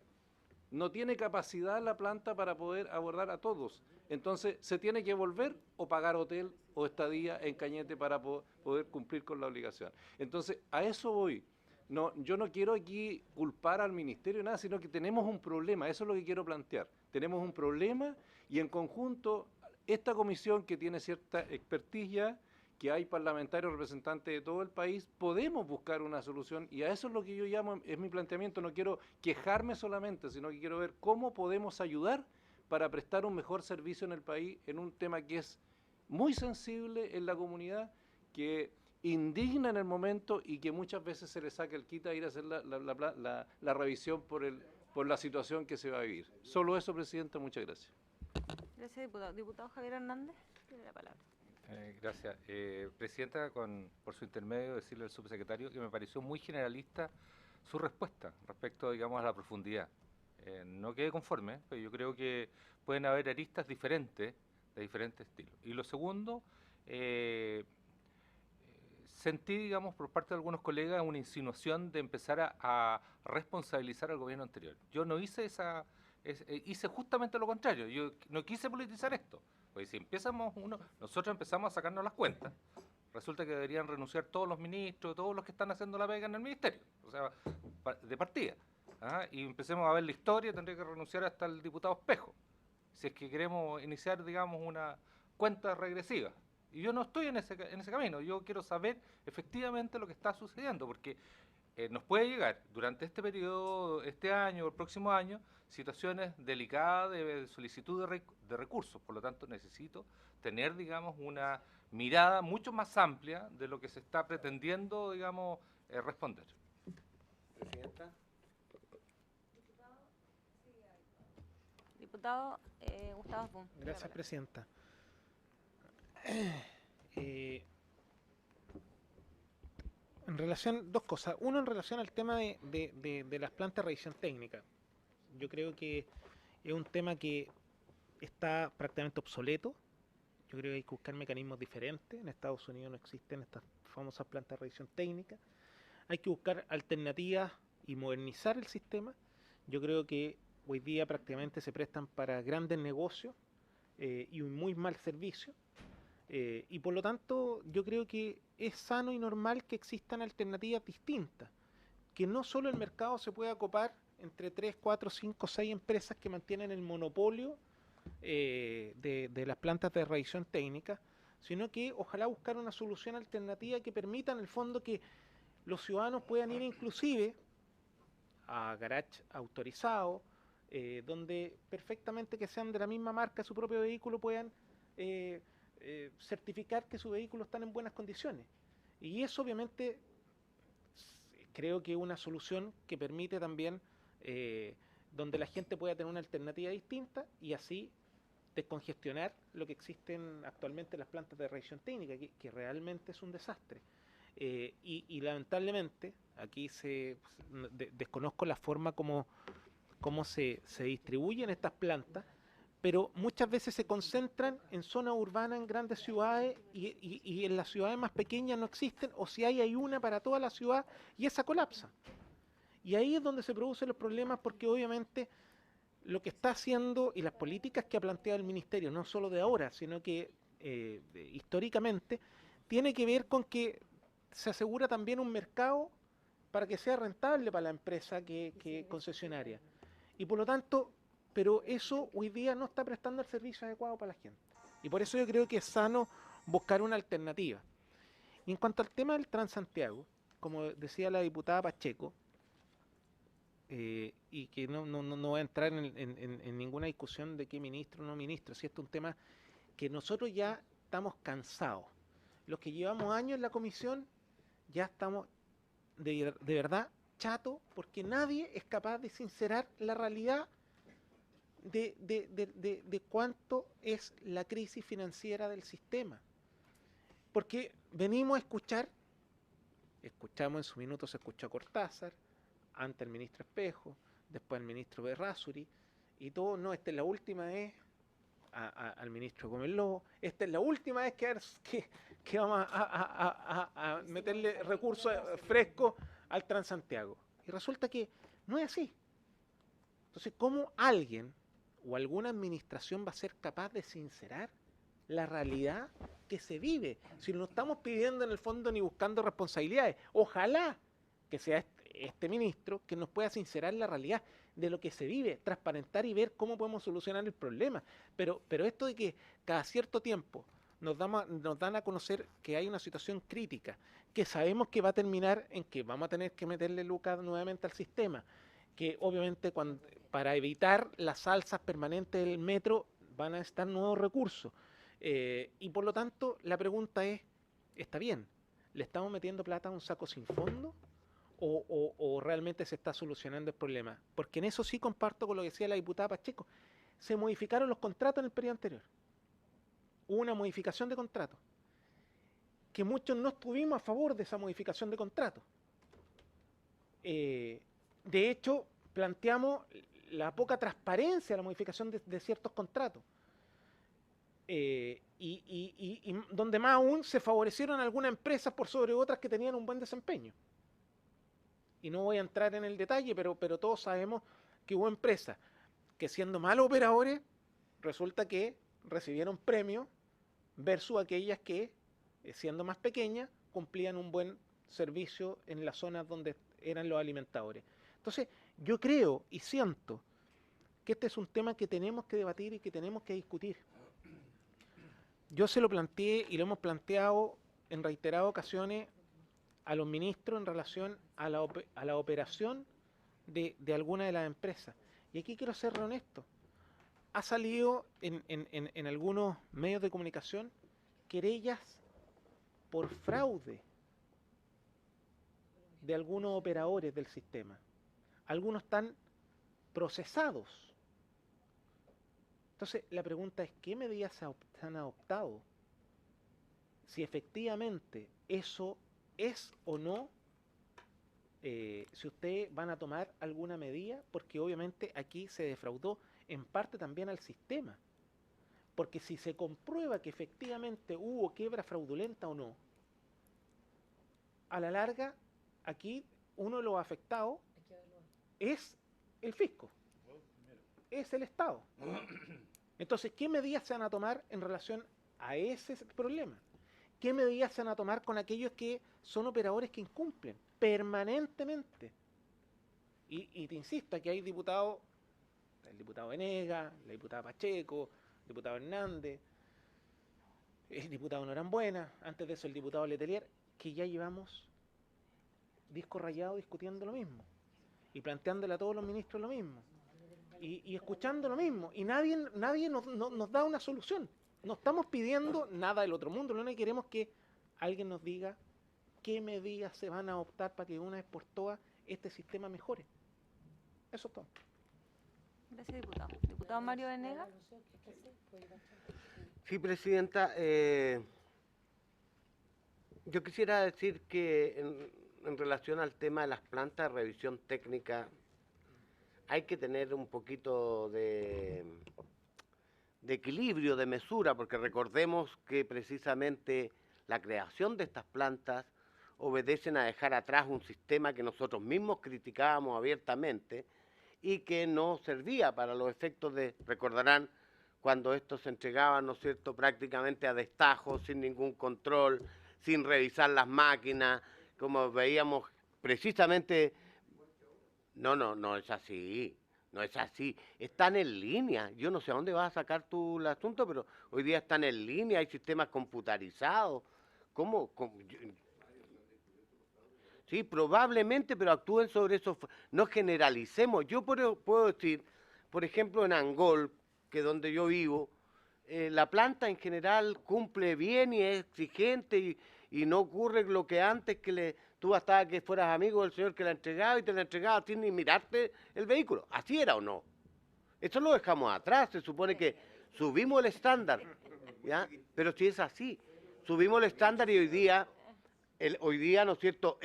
No tiene capacidad la planta para poder abordar a todos. Entonces, se tiene que volver o pagar hotel o estadía en Cañete para poder cumplir con la obligación. Entonces, a eso voy. No, yo no quiero aquí culpar al ministerio nada, sino que tenemos un problema, eso es lo que quiero plantear. Tenemos un problema y en conjunto, esta comisión que tiene cierta expertise, que hay parlamentarios representantes de todo el país, podemos buscar una solución y a eso es lo que yo llamo, es mi planteamiento, no quiero quejarme solamente, sino que quiero ver cómo podemos ayudar para prestar un mejor servicio en el país en un tema que es muy sensible en la comunidad, que indigna en el momento y que muchas veces se le saca el quita a ir a hacer la revisión por la situación que se va a vivir. Solo eso, Presidenta, muchas gracias. Gracias, diputado. Diputado Javier Hernández, tiene la palabra. Gracias. Presidenta, por su intermedio, decirle al subsecretario que me pareció muy generalista su respuesta respecto, digamos, a la profundidad. No quedé conforme, pero yo creo que pueden haber aristas diferentes, de diferentes estilos. Y lo segundo, sentí, digamos, por parte de algunos colegas una insinuación de empezar a responsabilizar al gobierno anterior. Yo no hice hice justamente lo contrario. Yo no quise politizar esto. Pues si nosotros empezamos a sacarnos las cuentas, resulta que deberían renunciar todos los ministros, todos los que están haciendo la pega en el ministerio, o sea, de partida. Y empecemos a ver la historia, tendría que renunciar hasta el diputado Espejo, si es que queremos iniciar, digamos, una cuenta regresiva. Y yo no estoy en ese camino, yo quiero saber efectivamente lo que está sucediendo, porque nos puede llegar durante este periodo, este año o el próximo año, situaciones delicadas de solicitud de recursos. Por lo tanto, necesito tener, digamos, una mirada mucho más amplia de lo que se está pretendiendo, digamos, responder. Presidenta. Diputado Gustavo Pum. Gracias, Presidenta. En relación, 2 cosas. Uno, en relación al tema de las plantas de revisión técnica. Yo creo que es un tema que está prácticamente obsoleto. Yo creo que hay que buscar mecanismos diferentes. En Estados Unidos no existen estas famosas plantas de revisión técnica. Hay que buscar alternativas y modernizar el sistema. Yo creo que hoy día prácticamente se prestan para grandes negocios y un muy mal servicio. Y por lo tanto, yo creo que es sano y normal que existan alternativas distintas. Que no solo el mercado se pueda copar entre 3, 4, 5, 6 empresas que mantienen el monopolio de las plantas de revisión técnica, sino que ojalá buscar una solución alternativa que permita en el fondo que los ciudadanos puedan ir inclusive a garage autorizados, donde perfectamente que sean de la misma marca su propio vehículo puedan certificar que su vehículo está en buenas condiciones. Y eso obviamente creo que es una solución que permite también donde la gente pueda tener una alternativa distinta y así descongestionar lo que existen actualmente las plantas de revisión técnica, que realmente es un desastre. y lamentablemente, aquí desconozco la forma como se distribuyen estas plantas, pero muchas veces se concentran en zonas urbanas, en grandes ciudades, y en las ciudades más pequeñas no existen, o si hay una para toda la ciudad, y esa colapsa. Y ahí es donde se producen los problemas, porque obviamente lo que está haciendo y las políticas que ha planteado el Ministerio, no solo de ahora, sino que históricamente, tiene que ver con que se asegura también un mercado para que sea rentable para la empresa que concesionaria. Y por lo tanto, pero eso hoy día no está prestando el servicio adecuado para la gente. Y por eso yo creo que es sano buscar una alternativa. Y en cuanto al tema del Transantiago, como decía la diputada Pacheco, y que no voy a entrar en ninguna discusión de qué ministro o no ministro, si esto es un tema que nosotros ya estamos cansados. Los que llevamos años en la comisión ya estamos de verdad chatos, porque nadie es capaz de sincerar la realidad de cuánto es la crisis financiera del sistema. Porque venimos a escuchamos en su minuto, se escuchó a Cortázar, antes el ministro Espejo, después el ministro Berrázuri, y todo, no, esta es la última vez, al ministro Gómez Lobo, esta es la última vez que vamos a meterle recursos frescos al Transantiago. Y resulta que no es así. Entonces, ¿cómo alguien o alguna administración va a ser capaz de sincerar la realidad que se vive? Si no estamos pidiendo en el fondo ni buscando responsabilidades. Ojalá que sea este ministro que nos pueda sincerar la realidad de lo que se vive, transparentar y ver cómo podemos solucionar el problema. Pero esto de que cada cierto tiempo nos dan a conocer que hay una situación crítica, que sabemos que va a terminar en que vamos a tener que meterle lucas nuevamente al sistema, que obviamente para evitar las alzas permanentes del metro van a estar nuevos recursos. Y por lo tanto, la pregunta es, ¿está bien? ¿Le estamos metiendo plata a un saco sin fondo? ¿O realmente se está solucionando el problema? Porque en eso sí comparto con lo que decía la diputada Pacheco. Se modificaron los contratos en el periodo anterior. Hubo una modificación de contrato, que muchos no estuvimos a favor de esa modificación de contrato. De hecho, planteamos la poca transparencia de la modificación de ciertos contratos. Y donde más aún se favorecieron algunas empresas por sobre otras que tenían un buen desempeño. Y no voy a entrar en el detalle, pero todos sabemos que hubo empresas que, siendo malos operadores, resulta que recibieron premios versus aquellas que, siendo más pequeñas, cumplían un buen servicio en las zonas donde eran los alimentadores. Entonces, yo creo y siento que este es un tema que tenemos que debatir y que tenemos que discutir. Yo se lo planteé y lo hemos planteado en reiteradas ocasiones a los ministros en relación a la operación de alguna de las empresas. Y aquí quiero ser honesto. Ha salido en algunos medios de comunicación querellas por fraude de algunos operadores del sistema. Algunos están procesados. Entonces, la pregunta es, ¿qué medidas se han adoptado? Si efectivamente eso es o no, si ustedes van a tomar alguna medida, porque obviamente aquí se defraudó en parte también al sistema. Porque si se comprueba que efectivamente hubo quiebra fraudulenta o no, a la larga, aquí uno de los afectados es el fisco, es el Estado. Entonces, ¿qué medidas se van a tomar en relación a ese problema? ¿Qué medidas se van a tomar con aquellos que son operadores que incumplen permanentemente? Y te insisto, aquí hay diputados, el diputado Venegas, la diputada Pacheco, el diputado Hernández, el diputado Norambuena, antes de eso el diputado Letelier, que ya llevamos disco rayado discutiendo lo mismo y planteándole a todos los ministros lo mismo y escuchando lo mismo, y nadie nos da una solución. No estamos pidiendo nada del otro mundo, lo único que queremos es que alguien nos diga qué medidas se van a adoptar para que una vez por todas este sistema mejore. Eso es todo. Gracias, diputado. Diputado Mario Venegas. Sí, presidenta. Yo quisiera decir que en relación al tema de las plantas de revisión técnica, hay que tener un poquito de equilibrio, de mesura, porque recordemos que precisamente la creación de estas plantas obedecen a dejar atrás un sistema que nosotros mismos criticábamos abiertamente y que no servía para los efectos de, recordarán, cuando estos se entregaban, ¿no es cierto?, prácticamente a destajo, sin ningún control, sin revisar las máquinas, como veíamos precisamente. No es así. No es así. Están en línea. Yo no sé a dónde vas a sacar tú el asunto, pero hoy día están en línea, hay sistemas computarizados. ¿Cómo? Sí, probablemente, pero actúen sobre eso. No generalicemos. Yo puedo decir, por ejemplo, en Angol, que es donde yo vivo, la planta en general cumple bien y es exigente y no ocurre lo que antes tú hasta que fueras amigo del señor que la entregaba y te la entregaba sin ni mirarte el vehículo. ¿Así era o no? Eso lo dejamos atrás, se supone que subimos el estándar, ¿ya? Pero si es así, subimos el estándar y hoy día, ¿no es cierto?,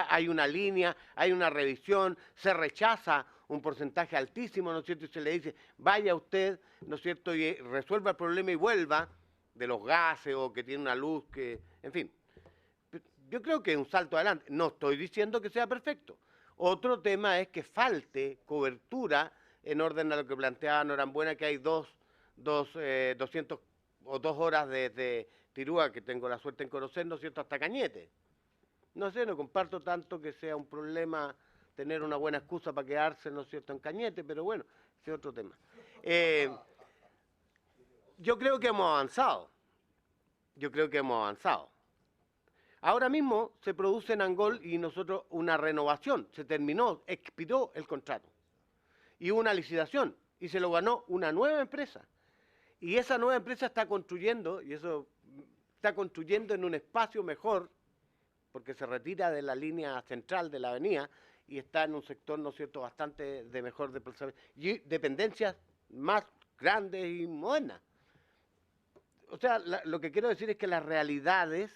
hay una línea, hay una revisión, se rechaza un porcentaje altísimo, ¿no es cierto?, y se le dice, vaya usted, ¿no es cierto?, y resuelva el problema y vuelva de los gases o que tiene una luz que, en fin. Yo creo que es un salto adelante. No estoy diciendo que sea perfecto. Otro tema es que falte cobertura en orden a lo que planteaba Norambuena, que hay 200 o 2 horas desde Tirúa, que tengo la suerte en conocer, ¿no es cierto?, hasta Cañete. No sé, no comparto tanto que sea un problema tener una buena excusa para quedarse, ¿no es cierto?, en Cañete, pero bueno, ese es otro tema. Yo creo que hemos avanzado. Ahora mismo se produce en Angol y nosotros una renovación, se terminó, expiró el contrato. Y hubo una licitación y se lo ganó una nueva empresa. Y esa nueva empresa está construyendo, en un espacio mejor, porque se retira de la línea central de la avenida y está en un sector, ¿no es cierto?, bastante de mejor desplazamiento y dependencias más grandes y modernas. O sea, lo que quiero decir es que las realidades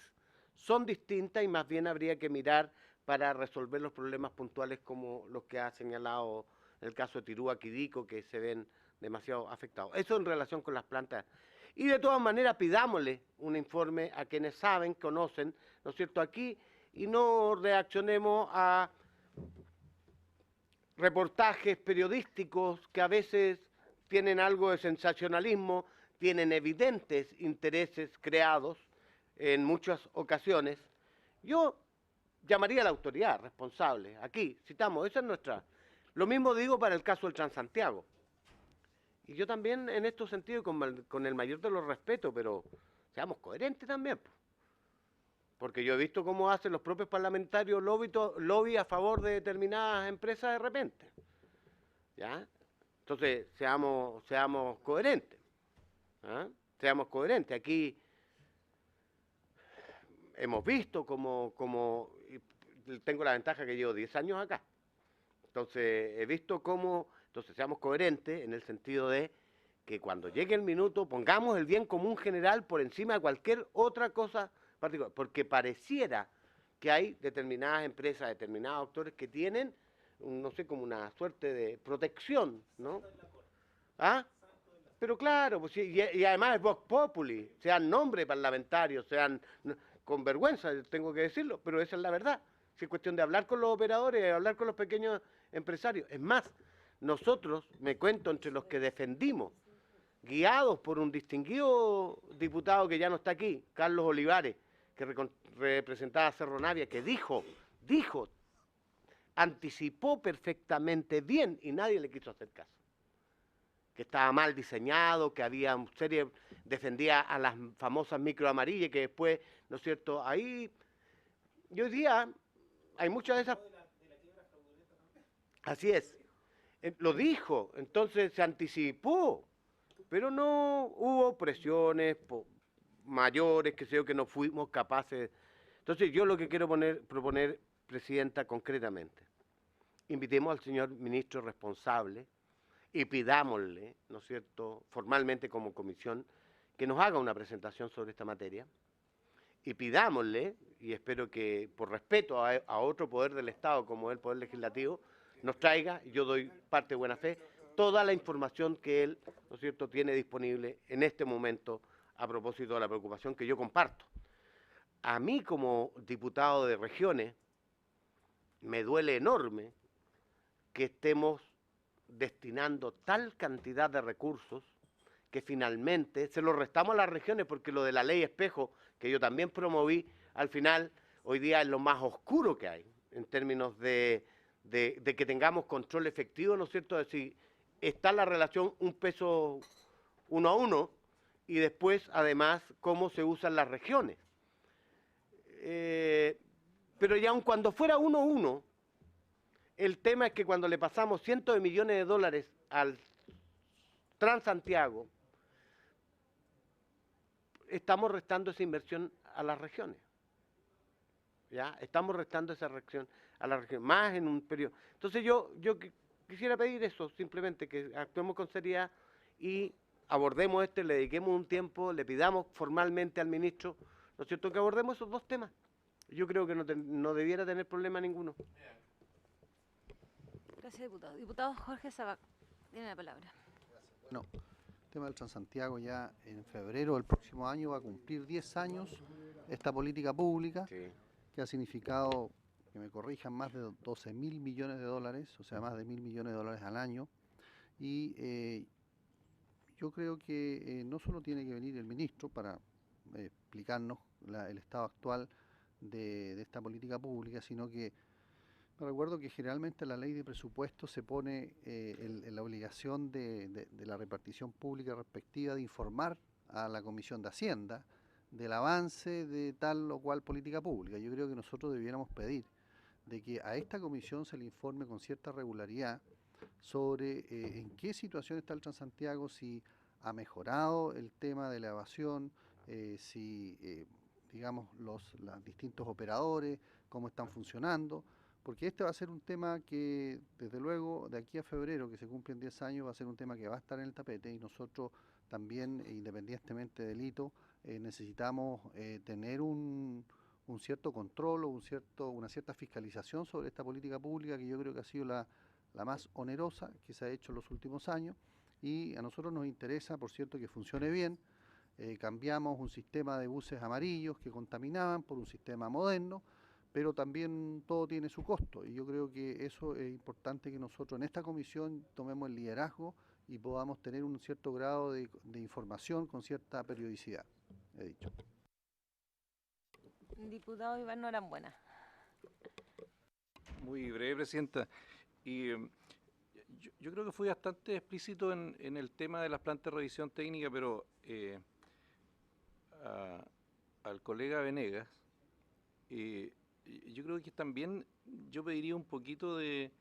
son distintas y más bien habría que mirar para resolver los problemas puntuales como los que ha señalado el caso de Tirúa, Quidico, que se ven demasiado afectados. Eso en relación con las plantas. Y de todas maneras pidámosle un informe a quienes saben, conocen, ¿no es cierto?, aquí, y no reaccionemos a reportajes periodísticos que a veces tienen algo de sensacionalismo, tienen evidentes intereses creados en muchas ocasiones. Yo llamaría a la autoridad responsable. Aquí, citamos, esa es nuestra. Lo mismo digo para el caso del Transantiago. Y yo también en estos sentidos, con el mayor de los respetos, pero seamos coherentes también. Porque yo he visto cómo hacen los propios parlamentarios lobby a favor de determinadas empresas de repente. ¿Ya? Entonces, seamos coherentes. ¿Ah? Seamos coherentes. Aquí hemos visto como tengo la ventaja que llevo 10 años acá. Entonces, he visto cómo, entonces seamos coherentes en el sentido de que cuando llegue el minuto pongamos el bien común general por encima de cualquier otra cosa particular, porque pareciera que hay determinadas empresas, determinados actores que tienen, no sé, como una suerte de protección, ¿no? ¿Ah? Pero claro, pues, y además es Vox Populi, sean nombres parlamentarios, sean con vergüenza, tengo que decirlo, pero esa es la verdad. Si es cuestión de hablar con los operadores, de hablar con los pequeños empresarios. Es más, nosotros, me cuento, entre los que defendimos, guiados por un distinguido diputado que ya no está aquí, Carlos Olivares, que representaba a Cerro Navia, que dijo, anticipó perfectamente bien y nadie le quiso hacer caso. Que estaba mal diseñado, que había una serie, defendía a las famosas micro amarillas, que después, ¿no es cierto?, ahí, y hoy día hay muchas de esas. Así es, lo dijo, entonces se anticipó, pero no hubo presiones mayores, que sé yo, que no fuimos capaces. Entonces yo lo que quiero proponer, Presidenta, concretamente, invitemos al señor ministro responsable y pidámosle, ¿no es cierto?, formalmente como comisión, que nos haga una presentación sobre esta materia y pidámosle, y espero que por respeto a otro poder del Estado como el Poder Legislativo, nos traiga, yo doy parte de buena fe, toda la información que él, ¿no es cierto?, tiene disponible en este momento a propósito de la preocupación que yo comparto. A mí como diputado de regiones me duele enorme que estemos destinando tal cantidad de recursos que finalmente se lo restamos a las regiones, porque lo de la ley espejo, que yo también promoví, al final hoy día es lo más oscuro que hay, en términos de que tengamos control efectivo, ¿no es cierto?, de si está la relación un peso 1 a 1, y después, además, cómo se usan las regiones. Pero ya aun cuando fuera 1 a 1, el tema es que cuando le pasamos cientos de millones de dólares al Transantiago, estamos restando esa inversión a las regiones. ¿Ya? Estamos restando esa reacción a la región, más en un periodo. Entonces yo quisiera pedir eso, simplemente que actuemos con seriedad y abordemos le dediquemos un tiempo, le pidamos formalmente al ministro, ¿no es cierto?, que abordemos esos dos temas. Yo creo que no debiera tener problema ninguno. Gracias, diputado. Diputado Jorge Sabac, tiene la palabra. No, el tema del Transantiago ya en febrero del próximo año va a cumplir 10 años esta política pública, sí, que ha significado, que me corrijan, más de 12.000 millones de dólares, o sea, más de 1.000 millones de dólares al año. Y yo creo que no solo tiene que venir el ministro para explicarnos el estado actual de esta política pública, sino que me recuerdo que generalmente la ley de presupuesto se pone la obligación de la repartición pública respectiva de informar a la Comisión de Hacienda del avance de tal o cual política pública. Yo creo que nosotros debiéramos pedir de que a esta comisión se le informe con cierta regularidad sobre en qué situación está el Transantiago, si ha mejorado el tema de la evasión, si digamos los distintos operadores, cómo están funcionando, porque este va a ser un tema que desde luego de aquí a febrero, que se cumplen 10 años, va a ser un tema que va a estar en el tapete, y nosotros también, independientemente del hito, necesitamos tener un cierto control o una cierta fiscalización sobre esta política pública, que yo creo que ha sido la más onerosa que se ha hecho en los últimos años, y a nosotros nos interesa, por cierto, que funcione bien. Cambiamos un sistema de buses amarillos que contaminaban por un sistema moderno, pero también todo tiene su costo, y yo creo que eso es importante, que nosotros en esta comisión tomemos el liderazgo y podamos tener un cierto grado de información con cierta periodicidad, he dicho. Diputado Iván Norambuena. Muy breve, Presidenta. Y yo creo que fui bastante explícito en el tema de las plantas de revisión técnica, pero al colega Venegas, yo creo que también yo pediría un poquito de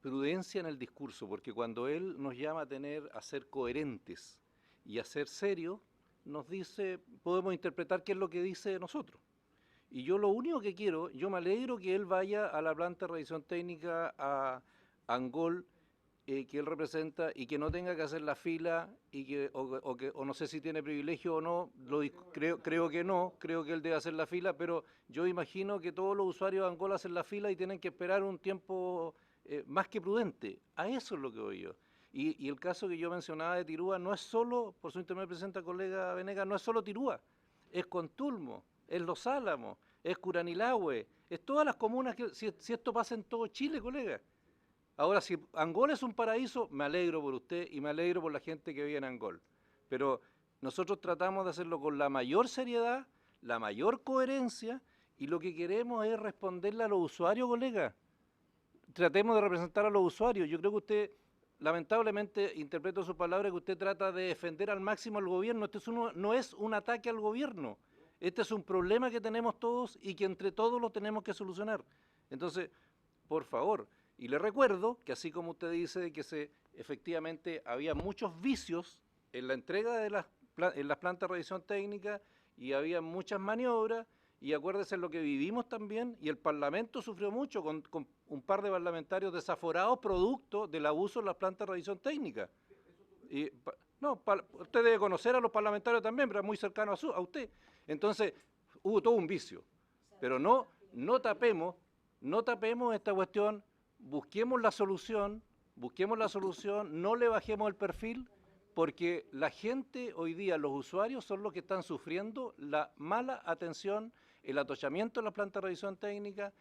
prudencia en el discurso, porque cuando él nos llama a ser coherentes y a ser serios, nos dice, podemos interpretar qué es lo que dice de nosotros. Y yo lo único que quiero, yo me alegro que él vaya a la planta de revisión técnica a Angol, que él representa, y que no tenga que hacer la fila, o no sé si tiene privilegio o no, creo que no, creo que él debe hacer la fila, pero yo imagino que todos los usuarios de Angol hacen la fila y tienen que esperar un tiempo más que prudente. A eso es lo que voy yo. Y el caso que yo mencionaba de Tirúa no es solo, por su intermedio presenta colega Venegas, no es solo Tirúa, es Contulmo, es Los Álamos, es Curanilahue, es todas las comunas, si esto pasa en todo Chile, colega. Ahora, si Angol es un paraíso, me alegro por usted y me alegro por la gente que vive en Angol. Pero nosotros tratamos de hacerlo con la mayor seriedad, la mayor coherencia, y lo que queremos es responderle a los usuarios, colega. Tratemos de representar a los usuarios. Yo creo que usted, lamentablemente, interpreto su palabra, que usted trata de defender al máximo al gobierno. Este no es un ataque al gobierno. Este es un problema que tenemos todos y que entre todos lo tenemos que solucionar. Entonces, por favor, y le recuerdo que así como usted dice que efectivamente había muchos vicios en la entrega de las plantas de revisión técnica y había muchas maniobras, y acuérdese lo que vivimos también, y el Parlamento sufrió mucho con un par de parlamentarios desaforados producto del abuso en las plantas de revisión técnica. No, usted debe conocer a los parlamentarios también, pero es muy cercano a usted. Entonces, hubo todo un vicio. Pero no tapemos esta cuestión, busquemos la solución, no le bajemos el perfil, porque la gente hoy día, los usuarios, son los que están sufriendo la mala atención, el atochamiento en la planta de revisión técnica.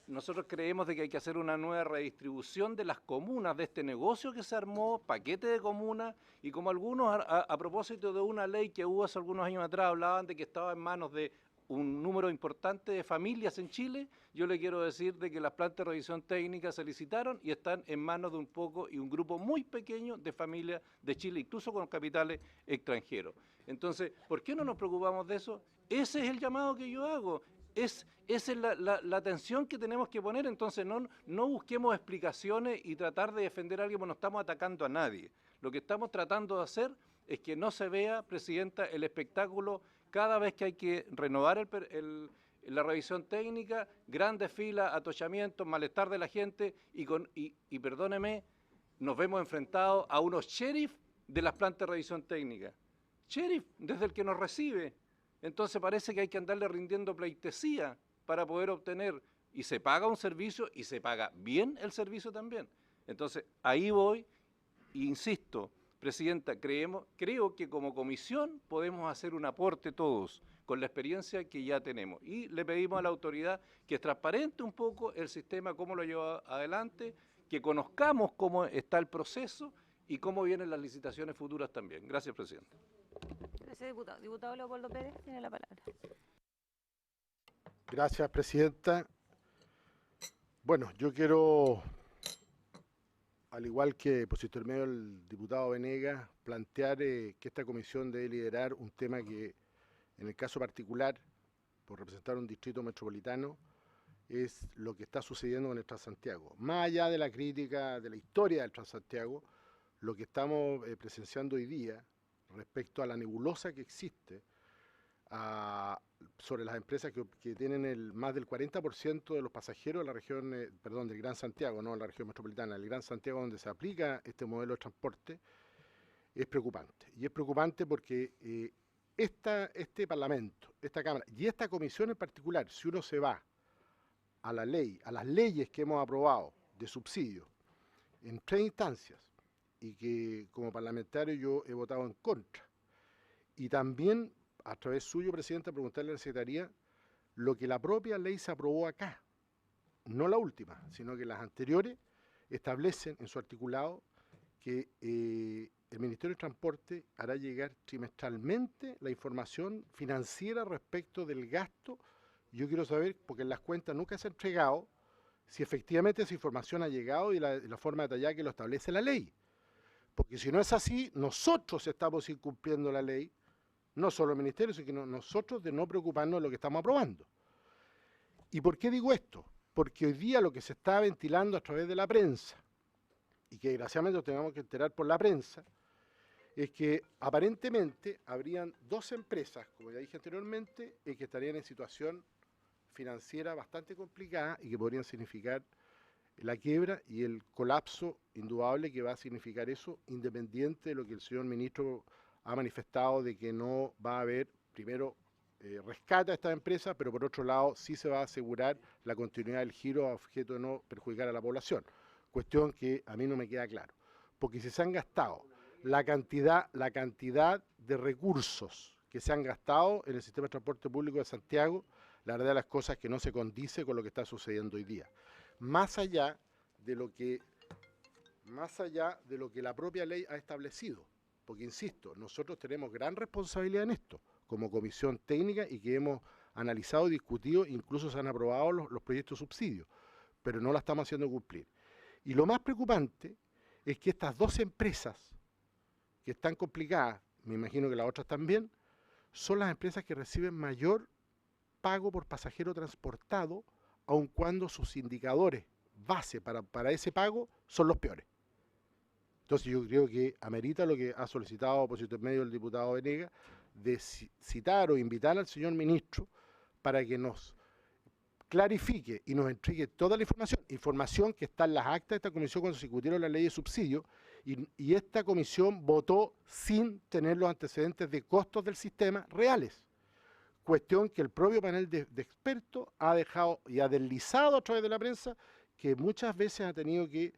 Nosotros creemos de que hay que hacer una nueva redistribución de las comunas, de este negocio que se armó, paquete de comunas, y como algunos, a propósito de una ley que hubo hace algunos años atrás, hablaban de que estaba en manos de un número importante de familias en Chile, yo le quiero decir de que las plantas de revisión técnica se licitaron y están en manos de un grupo muy pequeño de familias de Chile, incluso con capitales extranjeros. Entonces, ¿por qué no nos preocupamos de eso? Ese es el llamado que yo hago. Esa es la atención que tenemos que poner. Entonces no busquemos explicaciones y tratar de defender a alguien, porque no estamos atacando a nadie. Lo que estamos tratando de hacer es que no se vea, Presidenta, el espectáculo cada vez que hay que renovar la revisión técnica, grandes filas, atochamientos, malestar de la gente y perdóneme, nos vemos enfrentados a unos sheriff de las plantas de revisión técnica. Sheriff, desde el que nos recibe. Entonces parece que hay que andarle rindiendo pleitesía para poder obtener, y se paga un servicio y se paga bien el servicio también. Entonces ahí voy, e insisto, Presidenta, creo que como comisión podemos hacer un aporte todos con la experiencia que ya tenemos. Y le pedimos a la autoridad que transparente un poco el sistema, cómo lo lleva adelante, que conozcamos cómo está el proceso y cómo vienen las licitaciones futuras también. Gracias, Presidenta. Gracias, diputado. Diputado Leopoldo Pérez tiene la palabra. Gracias, Presidenta. Bueno, yo quiero, al igual que por su intermedio el diputado Venegas, plantear que esta comisión debe liderar un tema que, en el caso particular, por representar un distrito metropolitano, es lo que está sucediendo con el Transantiago. Más allá de la crítica de la historia del Transantiago, lo que estamos presenciando hoy día respecto a la nebulosa que existe sobre las empresas que tienen más del 40% de los pasajeros de la región, del Gran Santiago, no en la región metropolitana, el Gran Santiago donde se aplica este modelo de transporte, es preocupante. Y es preocupante porque este Parlamento, esta Cámara y esta comisión en particular, si uno se va a la ley, a las leyes que hemos aprobado de subsidio en 3 instancias, y que como parlamentario yo he votado en contra, y también a través suyo, Presidenta, preguntarle a la Secretaría lo que la propia ley se aprobó acá, no la última, sino que las anteriores establecen en su articulado que el Ministerio de Transporte hará llegar trimestralmente la información financiera respecto del gasto. Yo quiero saber, porque en las cuentas nunca se ha entregado, si efectivamente esa información ha llegado y la forma detallada que lo establece la ley. Porque si no es así, nosotros estamos incumpliendo la ley, no solo el Ministerio, sino nosotros, de no preocuparnos de lo que estamos aprobando. ¿Y por qué digo esto? Porque hoy día lo que se está ventilando a través de la prensa, y que desgraciadamente nos tengamos que enterar por la prensa, es que aparentemente habrían 2 empresas, como ya dije anteriormente, que estarían en situación financiera bastante complicada y que podrían significar la quiebra y el colapso indudable que va a significar eso, independiente de lo que el señor ministro ha manifestado de que no va a haber, primero, rescate a esta empresa, pero por otro lado sí se va a asegurar la continuidad del giro a objeto de no perjudicar a la población. Cuestión que a mí no me queda claro. Porque si se han gastado la cantidad de recursos que se han gastado en el sistema de transporte público de Santiago, la verdad de las cosas es que no se condice con lo que está sucediendo hoy día. Más allá de lo que la propia ley ha establecido. Porque, insisto, nosotros tenemos gran responsabilidad en esto, como comisión técnica, y que hemos analizado y discutido, incluso se han aprobado los proyectos de subsidio, pero no la estamos haciendo cumplir. Y lo más preocupante es que estas 2 empresas, que están complicadas, me imagino que las otras también, son las empresas que reciben mayor pago por pasajero transportado, aun cuando sus indicadores base para ese pago son los peores. Entonces yo creo que amerita lo que ha solicitado por intermedio el diputado Venegas, de citar o invitar al señor ministro para que nos clarifique y nos entregue toda la información que está en las actas de esta comisión cuando se discutieron la ley de subsidio, Y esta comisión votó sin tener los antecedentes de costos del sistema reales. Cuestión que el propio panel de expertos ha dejado y ha deslizado a través de la prensa, que muchas veces ha tenido que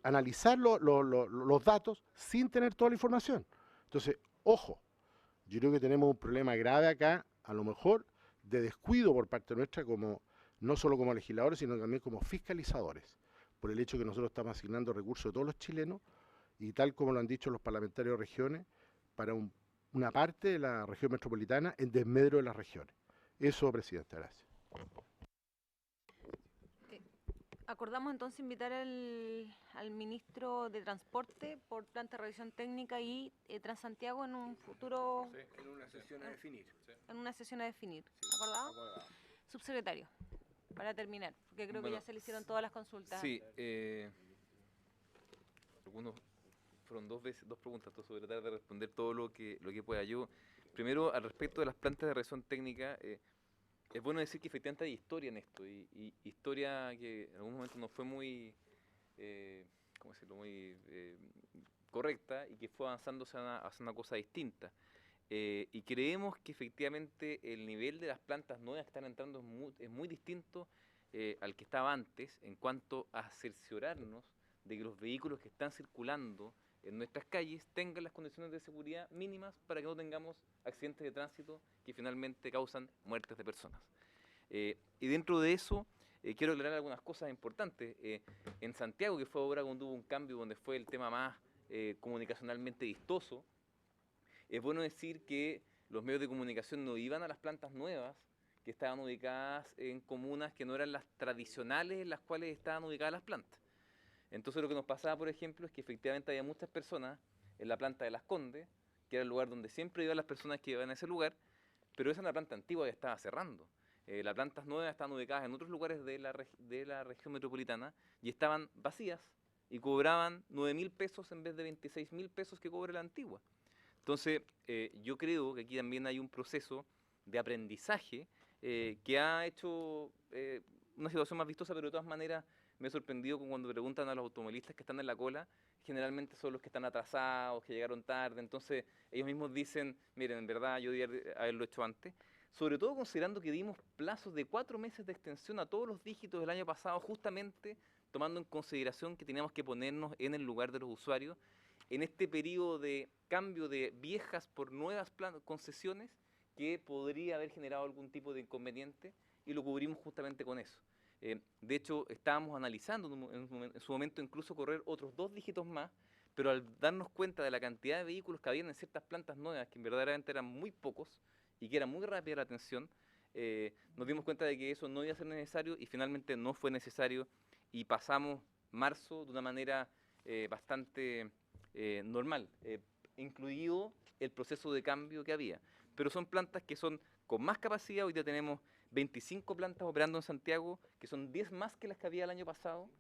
analizar los datos sin tener toda la información. Entonces, ojo, yo creo que tenemos un problema grave acá, a lo mejor de descuido por parte nuestra, no solo como legisladores, sino también como fiscalizadores, por el hecho que nosotros estamos asignando recursos de todos los chilenos, y tal como lo han dicho los parlamentarios de regiones, para una parte de la región metropolitana en desmedro de las regiones. Eso, Presidenta, gracias. Acordamos entonces invitar al ministro de Transporte por planta de revisión técnica y Transantiago en un futuro... Sí, en una sesión a definir. En una sesión a definir. ¿Acordado? Acordado. Subsecretario, para terminar, porque creo que ya se le hicieron todas las consultas. Sí, algunos fueron dos preguntas, entonces voy a tratar de responder todo lo que pueda. Yo, primero, al respecto de las plantas de revisión técnica, es bueno decir que efectivamente hay historia en esto, y historia que en algún momento no fue muy, ¿cómo decirlo?, muy correcta, y que fue avanzando hacia una cosa distinta. Y creemos que efectivamente el nivel de las plantas nuevas que están entrando es muy distinto al que estaba antes, en cuanto a cerciorarnos de que los vehículos que están circulando en nuestras calles tengan las condiciones de seguridad mínimas para que no tengamos accidentes de tránsito que finalmente causan muertes de personas. Y dentro de eso, quiero aclarar algunas cosas importantes. En Santiago, que fue ahora cuando hubo un cambio, donde fue el tema más comunicacionalmente vistoso, es bueno decir que los medios de comunicación no iban a las plantas nuevas, que estaban ubicadas en comunas que no eran las tradicionales en las cuales estaban ubicadas las plantas. Entonces lo que nos pasaba, por ejemplo, es que efectivamente había muchas personas en la planta de Las Condes, que era el lugar donde siempre iban las personas que iban a ese lugar, pero esa era la planta antigua que estaba cerrando. Las plantas nuevas estaban ubicadas en otros lugares de la región metropolitana y estaban vacías y cobraban 9.000 pesos en vez de 26.000 pesos que cobra la antigua. Entonces, yo creo que aquí también hay un proceso de aprendizaje que ha hecho una situación más vistosa, pero de todas maneras me he sorprendido cuando preguntan a los automovilistas que están en la cola, generalmente son los que están atrasados, que llegaron tarde, entonces ellos mismos dicen, miren, en verdad yo debía haberlo hecho antes, sobre todo considerando que dimos plazos de 4 meses de extensión a todos los dígitos del año pasado, justamente tomando en consideración que teníamos que ponernos en el lugar de los usuarios, en este periodo de cambio de viejas por nuevas concesiones que podría haber generado algún tipo de inconveniente, y lo cubrimos justamente con eso. De hecho, estábamos analizando en su momento incluso correr otros 2 dígitos más, pero al darnos cuenta de la cantidad de vehículos que habían en ciertas plantas nuevas, que verdaderamente eran muy pocos y que era muy rápida la atención, nos dimos cuenta de que eso no iba a ser necesario, y finalmente no fue necesario, y pasamos marzo de una manera bastante normal, incluido el proceso de cambio que había. Pero son plantas que son con más capacidad. Hoy día tenemos 25 plantas operando en Santiago, que son 10 más que las que había el año pasado.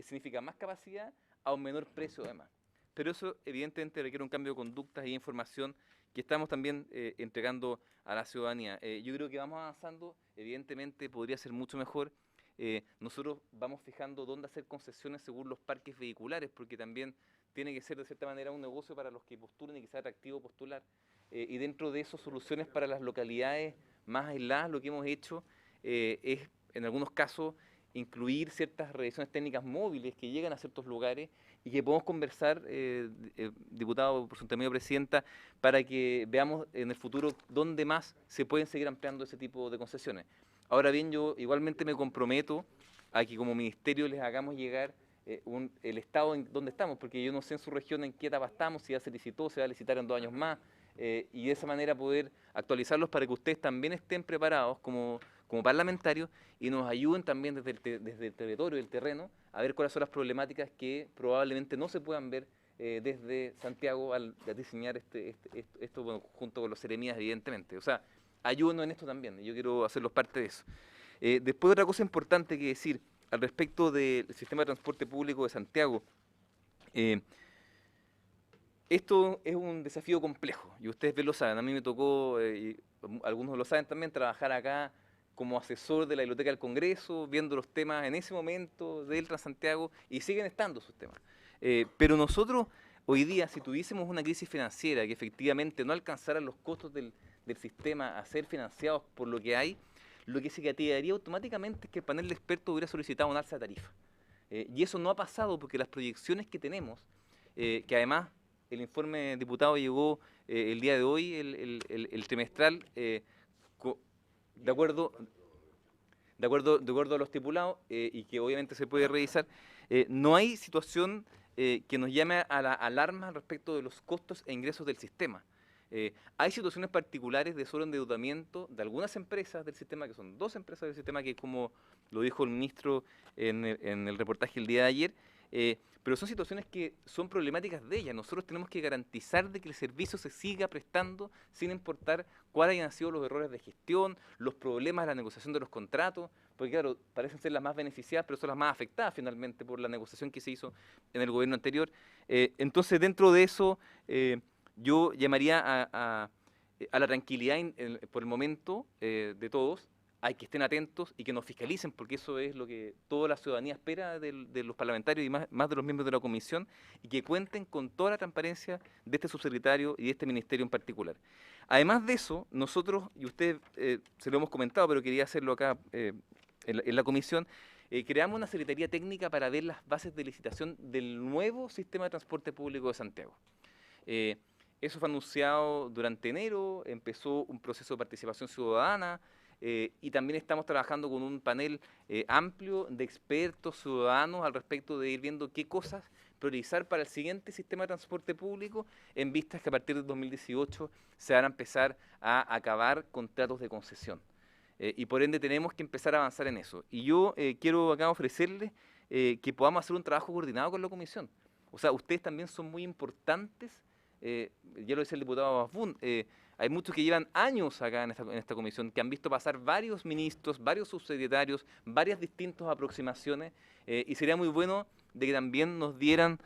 Significa más capacidad a un menor precio además. Pero eso evidentemente requiere un cambio de conductas y información que estamos también entregando a la ciudadanía. Yo creo que vamos avanzando, evidentemente podría ser mucho mejor. Nosotros vamos fijando dónde hacer concesiones según los parques vehiculares, porque también tiene que ser de cierta manera un negocio para los que postulen y que sea atractivo postular. Y dentro de eso, soluciones para las localidades más aisladas. Lo que hemos hecho es, en algunos casos, incluir ciertas revisiones técnicas móviles que llegan a ciertos lugares y que podemos conversar, diputado, por su intermedio, presidenta, para que veamos en el futuro dónde más se pueden seguir ampliando ese tipo de concesiones. Ahora bien, yo igualmente me comprometo a que como ministerio les hagamos llegar el estado en donde estamos, porque yo no sé en su región en qué etapa estamos, si ya se licitó, se va a licitar en 2 años más, y de esa manera poder actualizarlos para que ustedes también estén preparados como parlamentarios y nos ayuden también desde el territorio, del terreno, a ver cuáles son las problemáticas que probablemente no se puedan ver desde Santiago al diseñar esto bueno, junto con los seremías, evidentemente. O sea, ayúdenos en esto también, y yo quiero hacerlos parte de eso. Después, otra cosa importante que decir al respecto del sistema de transporte público de Santiago. Esto es un desafío complejo, y ustedes lo saben. A mí me tocó, y algunos lo saben también, trabajar acá como asesor de la Biblioteca del Congreso, viendo los temas en ese momento del Transantiago, y siguen estando esos temas. Pero nosotros, hoy día, si tuviésemos una crisis financiera que efectivamente no alcanzara los costos del sistema a ser financiados por lo que hay, lo que se quedaría automáticamente es que el panel de expertos hubiera solicitado un alza de tarifa. Y eso no ha pasado porque las proyecciones que tenemos, que además el informe diputado llegó el día de hoy, el trimestral, de acuerdo a lo estipulado, y que obviamente se puede revisar, no hay situación que nos llame a la alarma respecto de los costos e ingresos del sistema. Hay situaciones particulares de sobreendeudamiento de algunas empresas del sistema, que son 2 empresas del sistema, que como lo dijo el ministro en el reportaje el día de ayer, pero son situaciones que son problemáticas de ellas. Nosotros tenemos que garantizar de que el servicio se siga prestando sin importar cuáles hayan sido los errores de gestión, los problemas de la negociación de los contratos, porque claro, parecen ser las más beneficiadas, pero son las más afectadas finalmente por la negociación que se hizo en el gobierno anterior. Entonces, dentro de eso, yo llamaría a la tranquilidad por el momento de todos, hay que estén atentos y que nos fiscalicen, porque eso es lo que toda la ciudadanía espera de los parlamentarios y más de los miembros de la comisión, y que cuenten con toda la transparencia de este subsecretario y de este ministerio en particular. Además de eso, nosotros, y usted se lo hemos comentado, pero quería hacerlo acá en la comisión, creamos una secretaría técnica para ver las bases de licitación del nuevo sistema de transporte público de Santiago. Eso fue anunciado durante enero, empezó un proceso de participación ciudadana, y también estamos trabajando con un panel amplio de expertos ciudadanos al respecto de ir viendo qué cosas priorizar para el siguiente sistema de transporte público, en vistas que a partir de 2018 se van a empezar a acabar contratos de concesión. Y por ende tenemos que empezar a avanzar en eso. Y yo quiero acá ofrecerles que podamos hacer un trabajo coordinado con la comisión. O sea, ustedes también son muy importantes, ya lo decía el diputado Basbún, hay muchos que llevan años acá en esta comisión, que han visto pasar varios ministros, varios subsecretarios, varias distintas aproximaciones, y sería muy bueno de que también nos dieran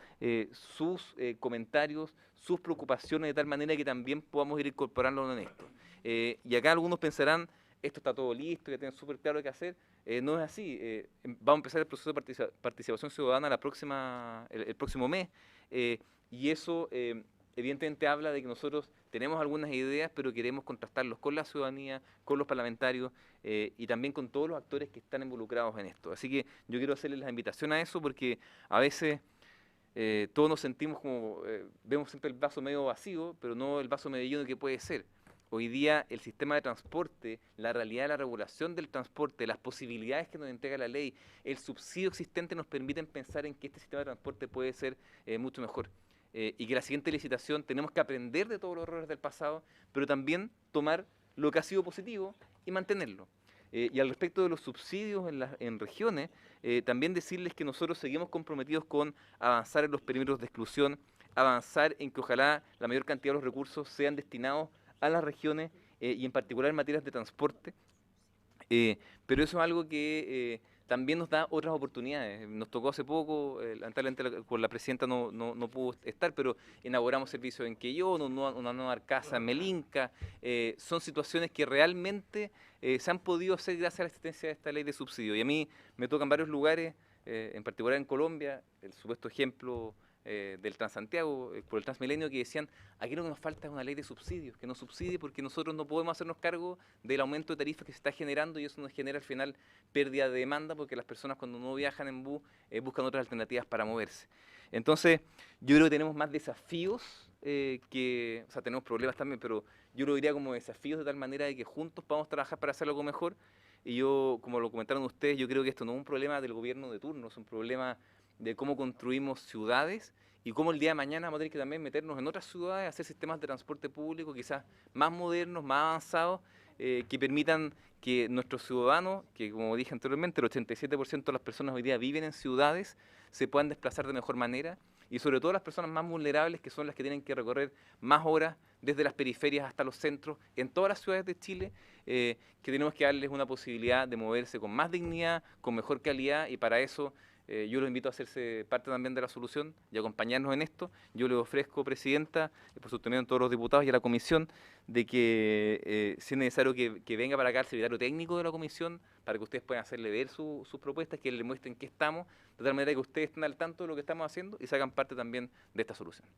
sus comentarios, sus preocupaciones, de tal manera que también podamos ir incorporando en esto. Y acá algunos pensarán, esto está todo listo, ya tienen súper claro qué hacer. No es así. Vamos a empezar el proceso de participación ciudadana el próximo mes, y eso evidentemente habla de que nosotros tenemos algunas ideas, pero queremos contrastarlos con la ciudadanía, con los parlamentarios y también con todos los actores que están involucrados en esto. Así que yo quiero hacerles la invitación a eso, porque a veces todos nos sentimos como, vemos siempre el vaso medio vacío, pero no el vaso medio lleno que puede ser. Hoy día el sistema de transporte, la realidad de la regulación del transporte, las posibilidades que nos entrega la ley, el subsidio existente nos permiten pensar en que este sistema de transporte puede ser mucho mejor. Y que la siguiente licitación tenemos que aprender de todos los errores del pasado, pero también tomar lo que ha sido positivo y mantenerlo. Y al respecto de los subsidios en regiones, también decirles que nosotros seguimos comprometidos con avanzar en los perímetros de exclusión, avanzar en que ojalá la mayor cantidad de los recursos sean destinados a las regiones y en particular en materias de transporte, pero eso es algo que también nos da otras oportunidades. Nos tocó hace poco, lamentablemente con la presidenta no pudo estar, pero inauguramos servicios en Quellón, una nueva casa en Melinca. Son situaciones que realmente se han podido hacer gracias a la existencia de esta ley de subsidio. Y a mí me tocan varios lugares, en particular en Colombia, el supuesto ejemplo del Transantiago, por el Transmilenio, que decían, aquí lo que nos falta es una ley de subsidios, que nos subsidie porque nosotros no podemos hacernos cargo del aumento de tarifas que se está generando, y eso nos genera al final pérdida de demanda, porque las personas cuando no viajan en bus buscan otras alternativas para moverse. Entonces, yo creo que tenemos más desafíos o sea, tenemos problemas también, pero yo lo diría como desafíos de tal manera de que juntos podamos trabajar para hacer algo mejor. Y yo, como lo comentaron ustedes, yo creo que esto no es un problema del gobierno de turno, es un problema de cómo construimos ciudades y cómo el día de mañana vamos a tener que también meternos en otras ciudades, hacer sistemas de transporte público quizás más modernos, más avanzados, que permitan que nuestros ciudadanos, que como dije anteriormente, el 87% de las personas hoy día viven en ciudades, se puedan desplazar de mejor manera, y sobre todo las personas más vulnerables, que son las que tienen que recorrer más horas desde las periferias hasta los centros, en todas las ciudades de Chile, que tenemos que darles una posibilidad de moverse con más dignidad, con mejor calidad, y para eso yo los invito a hacerse parte también de la solución y acompañarnos en esto. Yo le ofrezco, Presidenta, por sostenimiento de todos los diputados y a la Comisión, de que si es necesario que venga para acá el secretario técnico de la Comisión, para que ustedes puedan hacerle ver sus propuestas, que le muestren qué estamos, de tal manera que ustedes estén al tanto de lo que estamos haciendo y se hagan parte también de esta solución.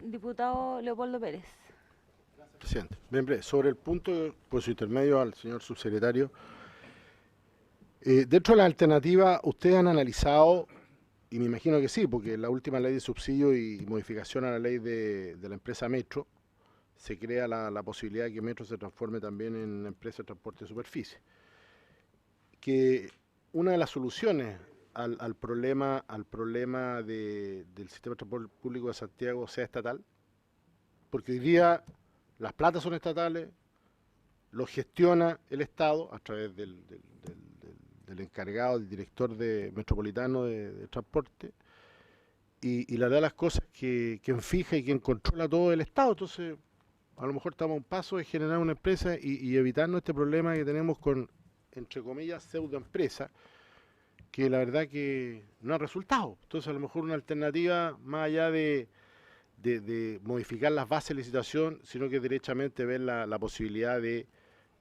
Diputado Leopoldo Pérez. Presidente, bien breve. Sobre el punto, por su intermedio al señor subsecretario, dentro de la alternativa, ustedes han analizado, y me imagino que sí, porque en la última ley de subsidio y modificación a la ley de la empresa Metro, se crea la posibilidad de que Metro se transforme también en una empresa de transporte de superficie. Que una de las soluciones al problema del sistema de transporte público de Santiago sea estatal, porque hoy día las platas son estatales, lo gestiona el Estado a través del encargado, del director metropolitano de transporte, y la verdad de las cosas que quien fija y quien controla todo es el Estado. Entonces, a lo mejor estamos a un paso de generar una empresa y evitarnos este problema que tenemos con, entre comillas, pseudoempresa, que la verdad que no ha resultado. Entonces, a lo mejor una alternativa, más allá de modificar las bases de licitación, sino que derechamente ver la posibilidad de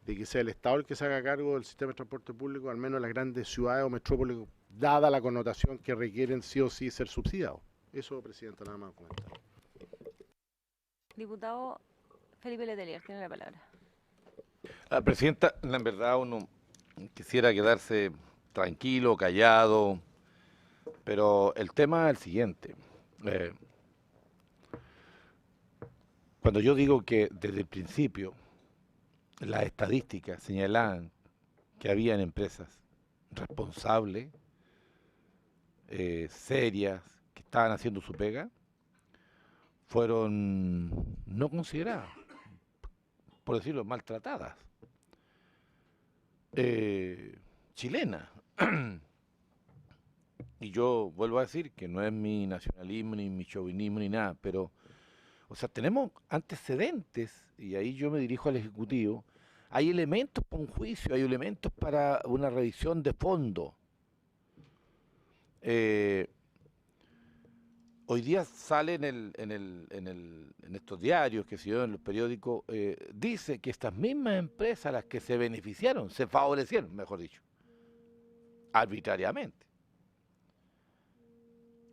que sea el Estado el que se haga cargo del sistema de transporte público, al menos en las grandes ciudades o metrópolis, dada la connotación que requieren sí o sí ser subsidiados. Eso, Presidenta, nada más comentar. Diputado Felipe Letelier, tiene la palabra. Presidenta, en verdad uno quisiera quedarse tranquilo, callado, pero el tema es el siguiente. Cuando yo digo que desde el principio las estadísticas señalaban que habían empresas responsables, serias, que estaban haciendo su pega, fueron no consideradas, por decirlo, maltratadas. Chilenas. Y yo vuelvo a decir que no es mi nacionalismo, ni mi chauvinismo, ni nada, pero, o sea, tenemos antecedentes, y ahí yo me dirijo al Ejecutivo, hay elementos para un juicio, hay elementos para una revisión de fondo. Hoy día sale en estos diarios, que se dio en los periódicos, dice que estas mismas empresas, las que se beneficiaron, se favorecieron, mejor dicho, arbitrariamente.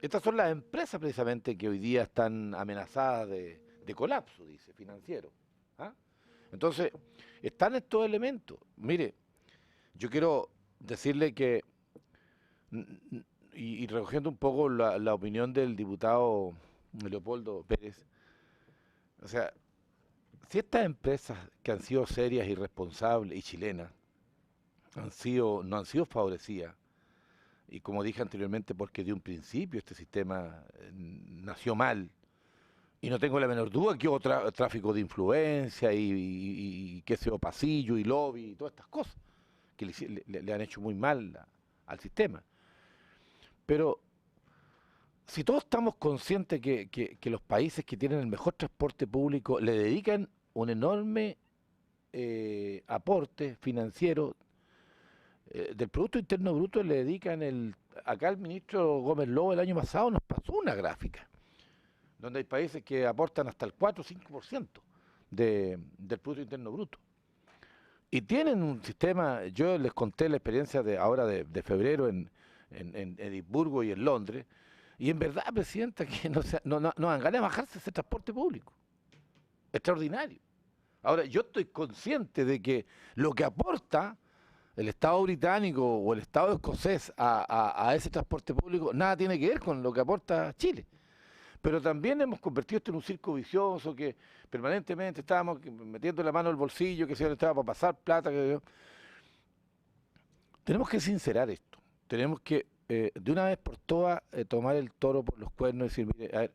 Estas son las empresas precisamente que hoy día están amenazadas de colapso, dice, financiero. ¿Ah? Entonces, están estos elementos. Mire, yo quiero decirle que, y recogiendo un poco la opinión del diputado Leopoldo Pérez, o sea, si estas empresas que han sido serias y responsables y chilenas no han sido favorecidas, y como dije anteriormente, porque de un principio este sistema nació mal, y no tengo la menor duda que hubo tráfico de influencia y qué sé yo, pasillo y lobby y todas estas cosas que le han hecho muy mal al sistema. Pero si todos estamos conscientes que los países que tienen el mejor transporte público le dedican un enorme aporte financiero, del Producto Interno Bruto le dedican acá el ministro Gómez Lobo el año pasado nos pasó una gráfica, donde hay países que aportan hasta el 4 o 5% del Producto Interno Bruto. Y tienen un sistema, yo les conté la experiencia de febrero en Edimburgo y en Londres, y en verdad, Presidenta, que no dan ganas de bajarse ese transporte público. Extraordinario. Ahora, yo estoy consciente de que lo que aporta el Estado británico o el Estado escocés a ese transporte público nada tiene que ver con lo que aporta Chile. Pero también hemos convertido esto en un circo vicioso que permanentemente estábamos metiendo la mano en el bolsillo, que se estaba para pasar plata. Tenemos que sincerar esto. Tenemos que, de una vez por todas, tomar el toro por los cuernos y decir, mire, a ver,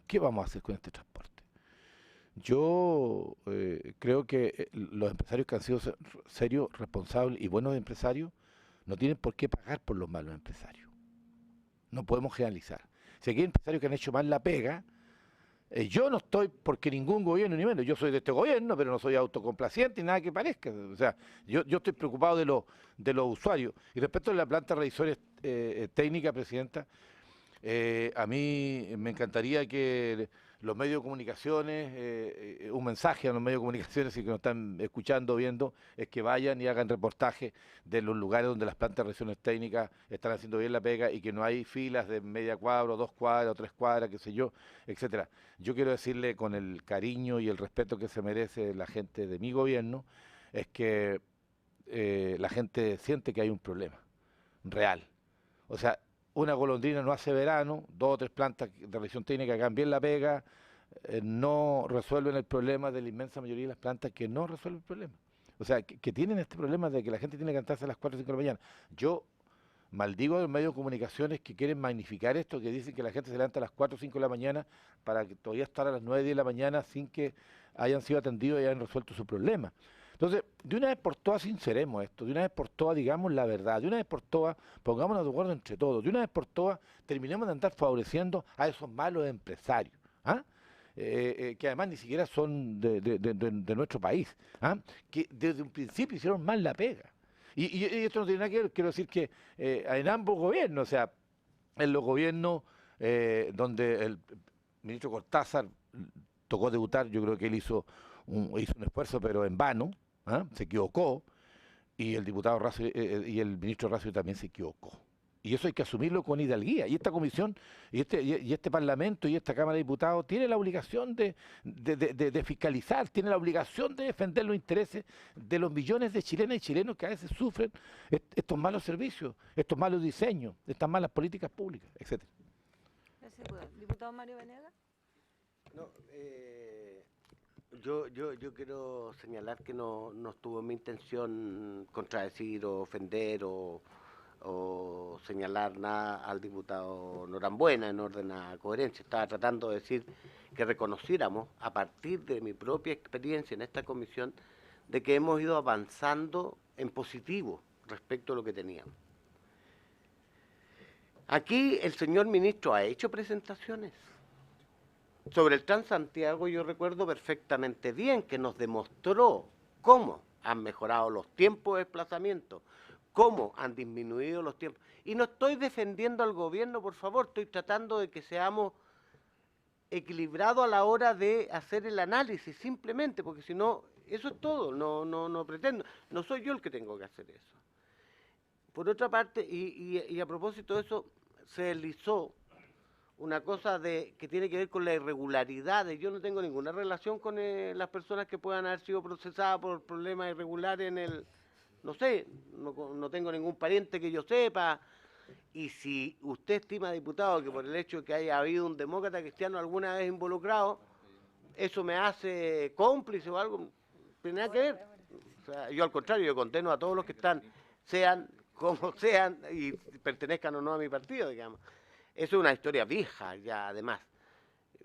¿qué vamos a hacer con este transporte? Yo creo que los empresarios que han sido serios, responsables y buenos empresarios no tienen por qué pagar por los malos empresarios. No podemos generalizar. Si aquí hay empresarios que han hecho mal la pega, Yo no estoy porque ningún gobierno, ni menos, yo soy de este gobierno, pero no soy autocomplaciente y nada que parezca. O sea, yo estoy preocupado de los usuarios. Y respecto a la planta de revisores técnica, Presidenta, a mí me encantaría que los medios de comunicaciones, un mensaje a los medios de comunicaciones, si que nos están escuchando, viendo, es que vayan y hagan reportajes de los lugares donde las plantas de revisiones técnicas están haciendo bien la pega y que no hay filas de media cuadra, 2 cuadras o 3 cuadras, qué sé yo, etcétera. Yo quiero decirle con el cariño y el respeto que se merece la gente de mi gobierno, es que la gente siente que hay un problema real. O sea, una golondrina no hace verano, 2 o 3 plantas de revisión técnica que hagan bien la pega, no resuelven el problema de la inmensa mayoría de las plantas que no resuelven el problema. O sea, que tienen este problema de que la gente tiene que levantarse a las 4 o 5 de la mañana. Yo maldigo a los medios de comunicaciones que quieren magnificar esto, que dicen que la gente se levanta a las 4 o 5 de la mañana para que todavía estar a las 9 o 10 de la mañana sin que hayan sido atendidos y hayan resuelto su problema. Entonces, de una vez por todas sinceremos esto, de una vez por todas digamos la verdad, de una vez por todas pongámonos de acuerdo entre todos, de una vez por todas terminemos de andar favoreciendo a esos malos empresarios, ¿ah? Que además ni siquiera son de nuestro país, ¿ah? Que desde un principio hicieron mal la pega. Y esto no tiene nada que ver, quiero decir que en ambos gobiernos, o sea, en los gobiernos donde el ministro Cortázar tocó debutar, yo creo que él hizo un esfuerzo, pero en vano, ¿ah? Se equivocó, y el diputado Razo y el ministro Razo también se equivocó. Y eso hay que asumirlo con hidalguía. Y esta comisión, y este Parlamento y esta Cámara de Diputados tiene la obligación de fiscalizar, tiene la obligación de defender los intereses de los millones de chilenas y chilenos que a veces sufren estos malos servicios, estos malos diseños, estas malas políticas públicas, etc. Gracias, diputado Mario Venegas. No, yo quiero señalar que no estuvo en mi intención contradecir o ofender o señalar nada al diputado Norambuena en orden a coherencia. Estaba tratando de decir que reconociéramos, a partir de mi propia experiencia en esta comisión, de que hemos ido avanzando en positivo respecto a lo que teníamos. Aquí el señor ministro ha hecho presentaciones. Sobre el Transantiago yo recuerdo perfectamente bien que nos demostró cómo han mejorado los tiempos de desplazamiento, cómo han disminuido los tiempos. Y no estoy defendiendo al gobierno, por favor, estoy tratando de que seamos equilibrados a la hora de hacer el análisis, simplemente, porque si no, eso es todo, no pretendo, no soy yo el que tengo que hacer eso. Por otra parte, y a propósito de eso, se deslizó una cosa que tiene que ver con las irregularidades. Yo no tengo ninguna relación con las personas que puedan haber sido procesadas por problemas irregulares en el... No sé, no tengo ningún pariente que yo sepa. Y si usted estima, diputado, que por el hecho de que haya habido un demócrata cristiano alguna vez involucrado, eso me hace cómplice o algo, no tiene nada que ver. O sea, yo al contrario, yo condeno a todos los que están, sean como sean, y pertenezcan o no a mi partido, digamos. Eso es una historia vieja ya, además.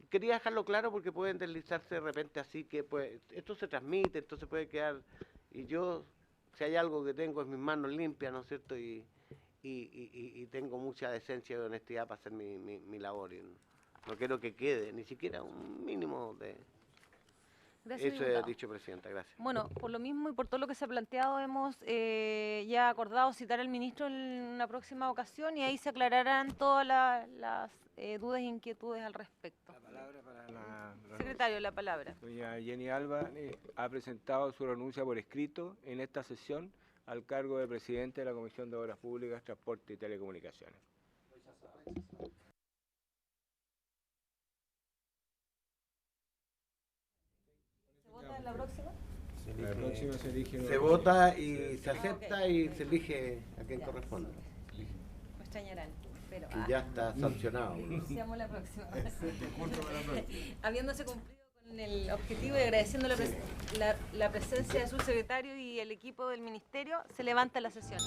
Quería dejarlo claro porque pueden deslizarse de repente así que pues esto se transmite, esto se puede quedar... Y yo, si hay algo que tengo es mis manos limpias, ¿no es cierto? Y tengo mucha decencia y honestidad para hacer mi labor. Y no quiero que quede ni siquiera un mínimo de... Gracias, eso he dicho, Presidenta, gracias. Bueno, por lo mismo y por todo lo que se ha planteado, hemos ya acordado citar al ministro en una próxima ocasión y ahí se aclararán todas las dudas e inquietudes al respecto. La palabra para la Secretario, la palabra. Doña Jenny Alba ha presentado su renuncia por escrito en esta sesión al cargo de presidente de la Comisión de Obras Públicas, Transporte y Telecomunicaciones. ¿La próxima? La próxima se elige... Se vota y se acepta y se elige a quien corresponde. Me extrañarán, pero... Y ya está sancionado. Iniciamos la próxima. Habiéndose cumplido con el objetivo y agradeciendo la presencia del subsecretario y el equipo del ministerio, se levanta la sesión.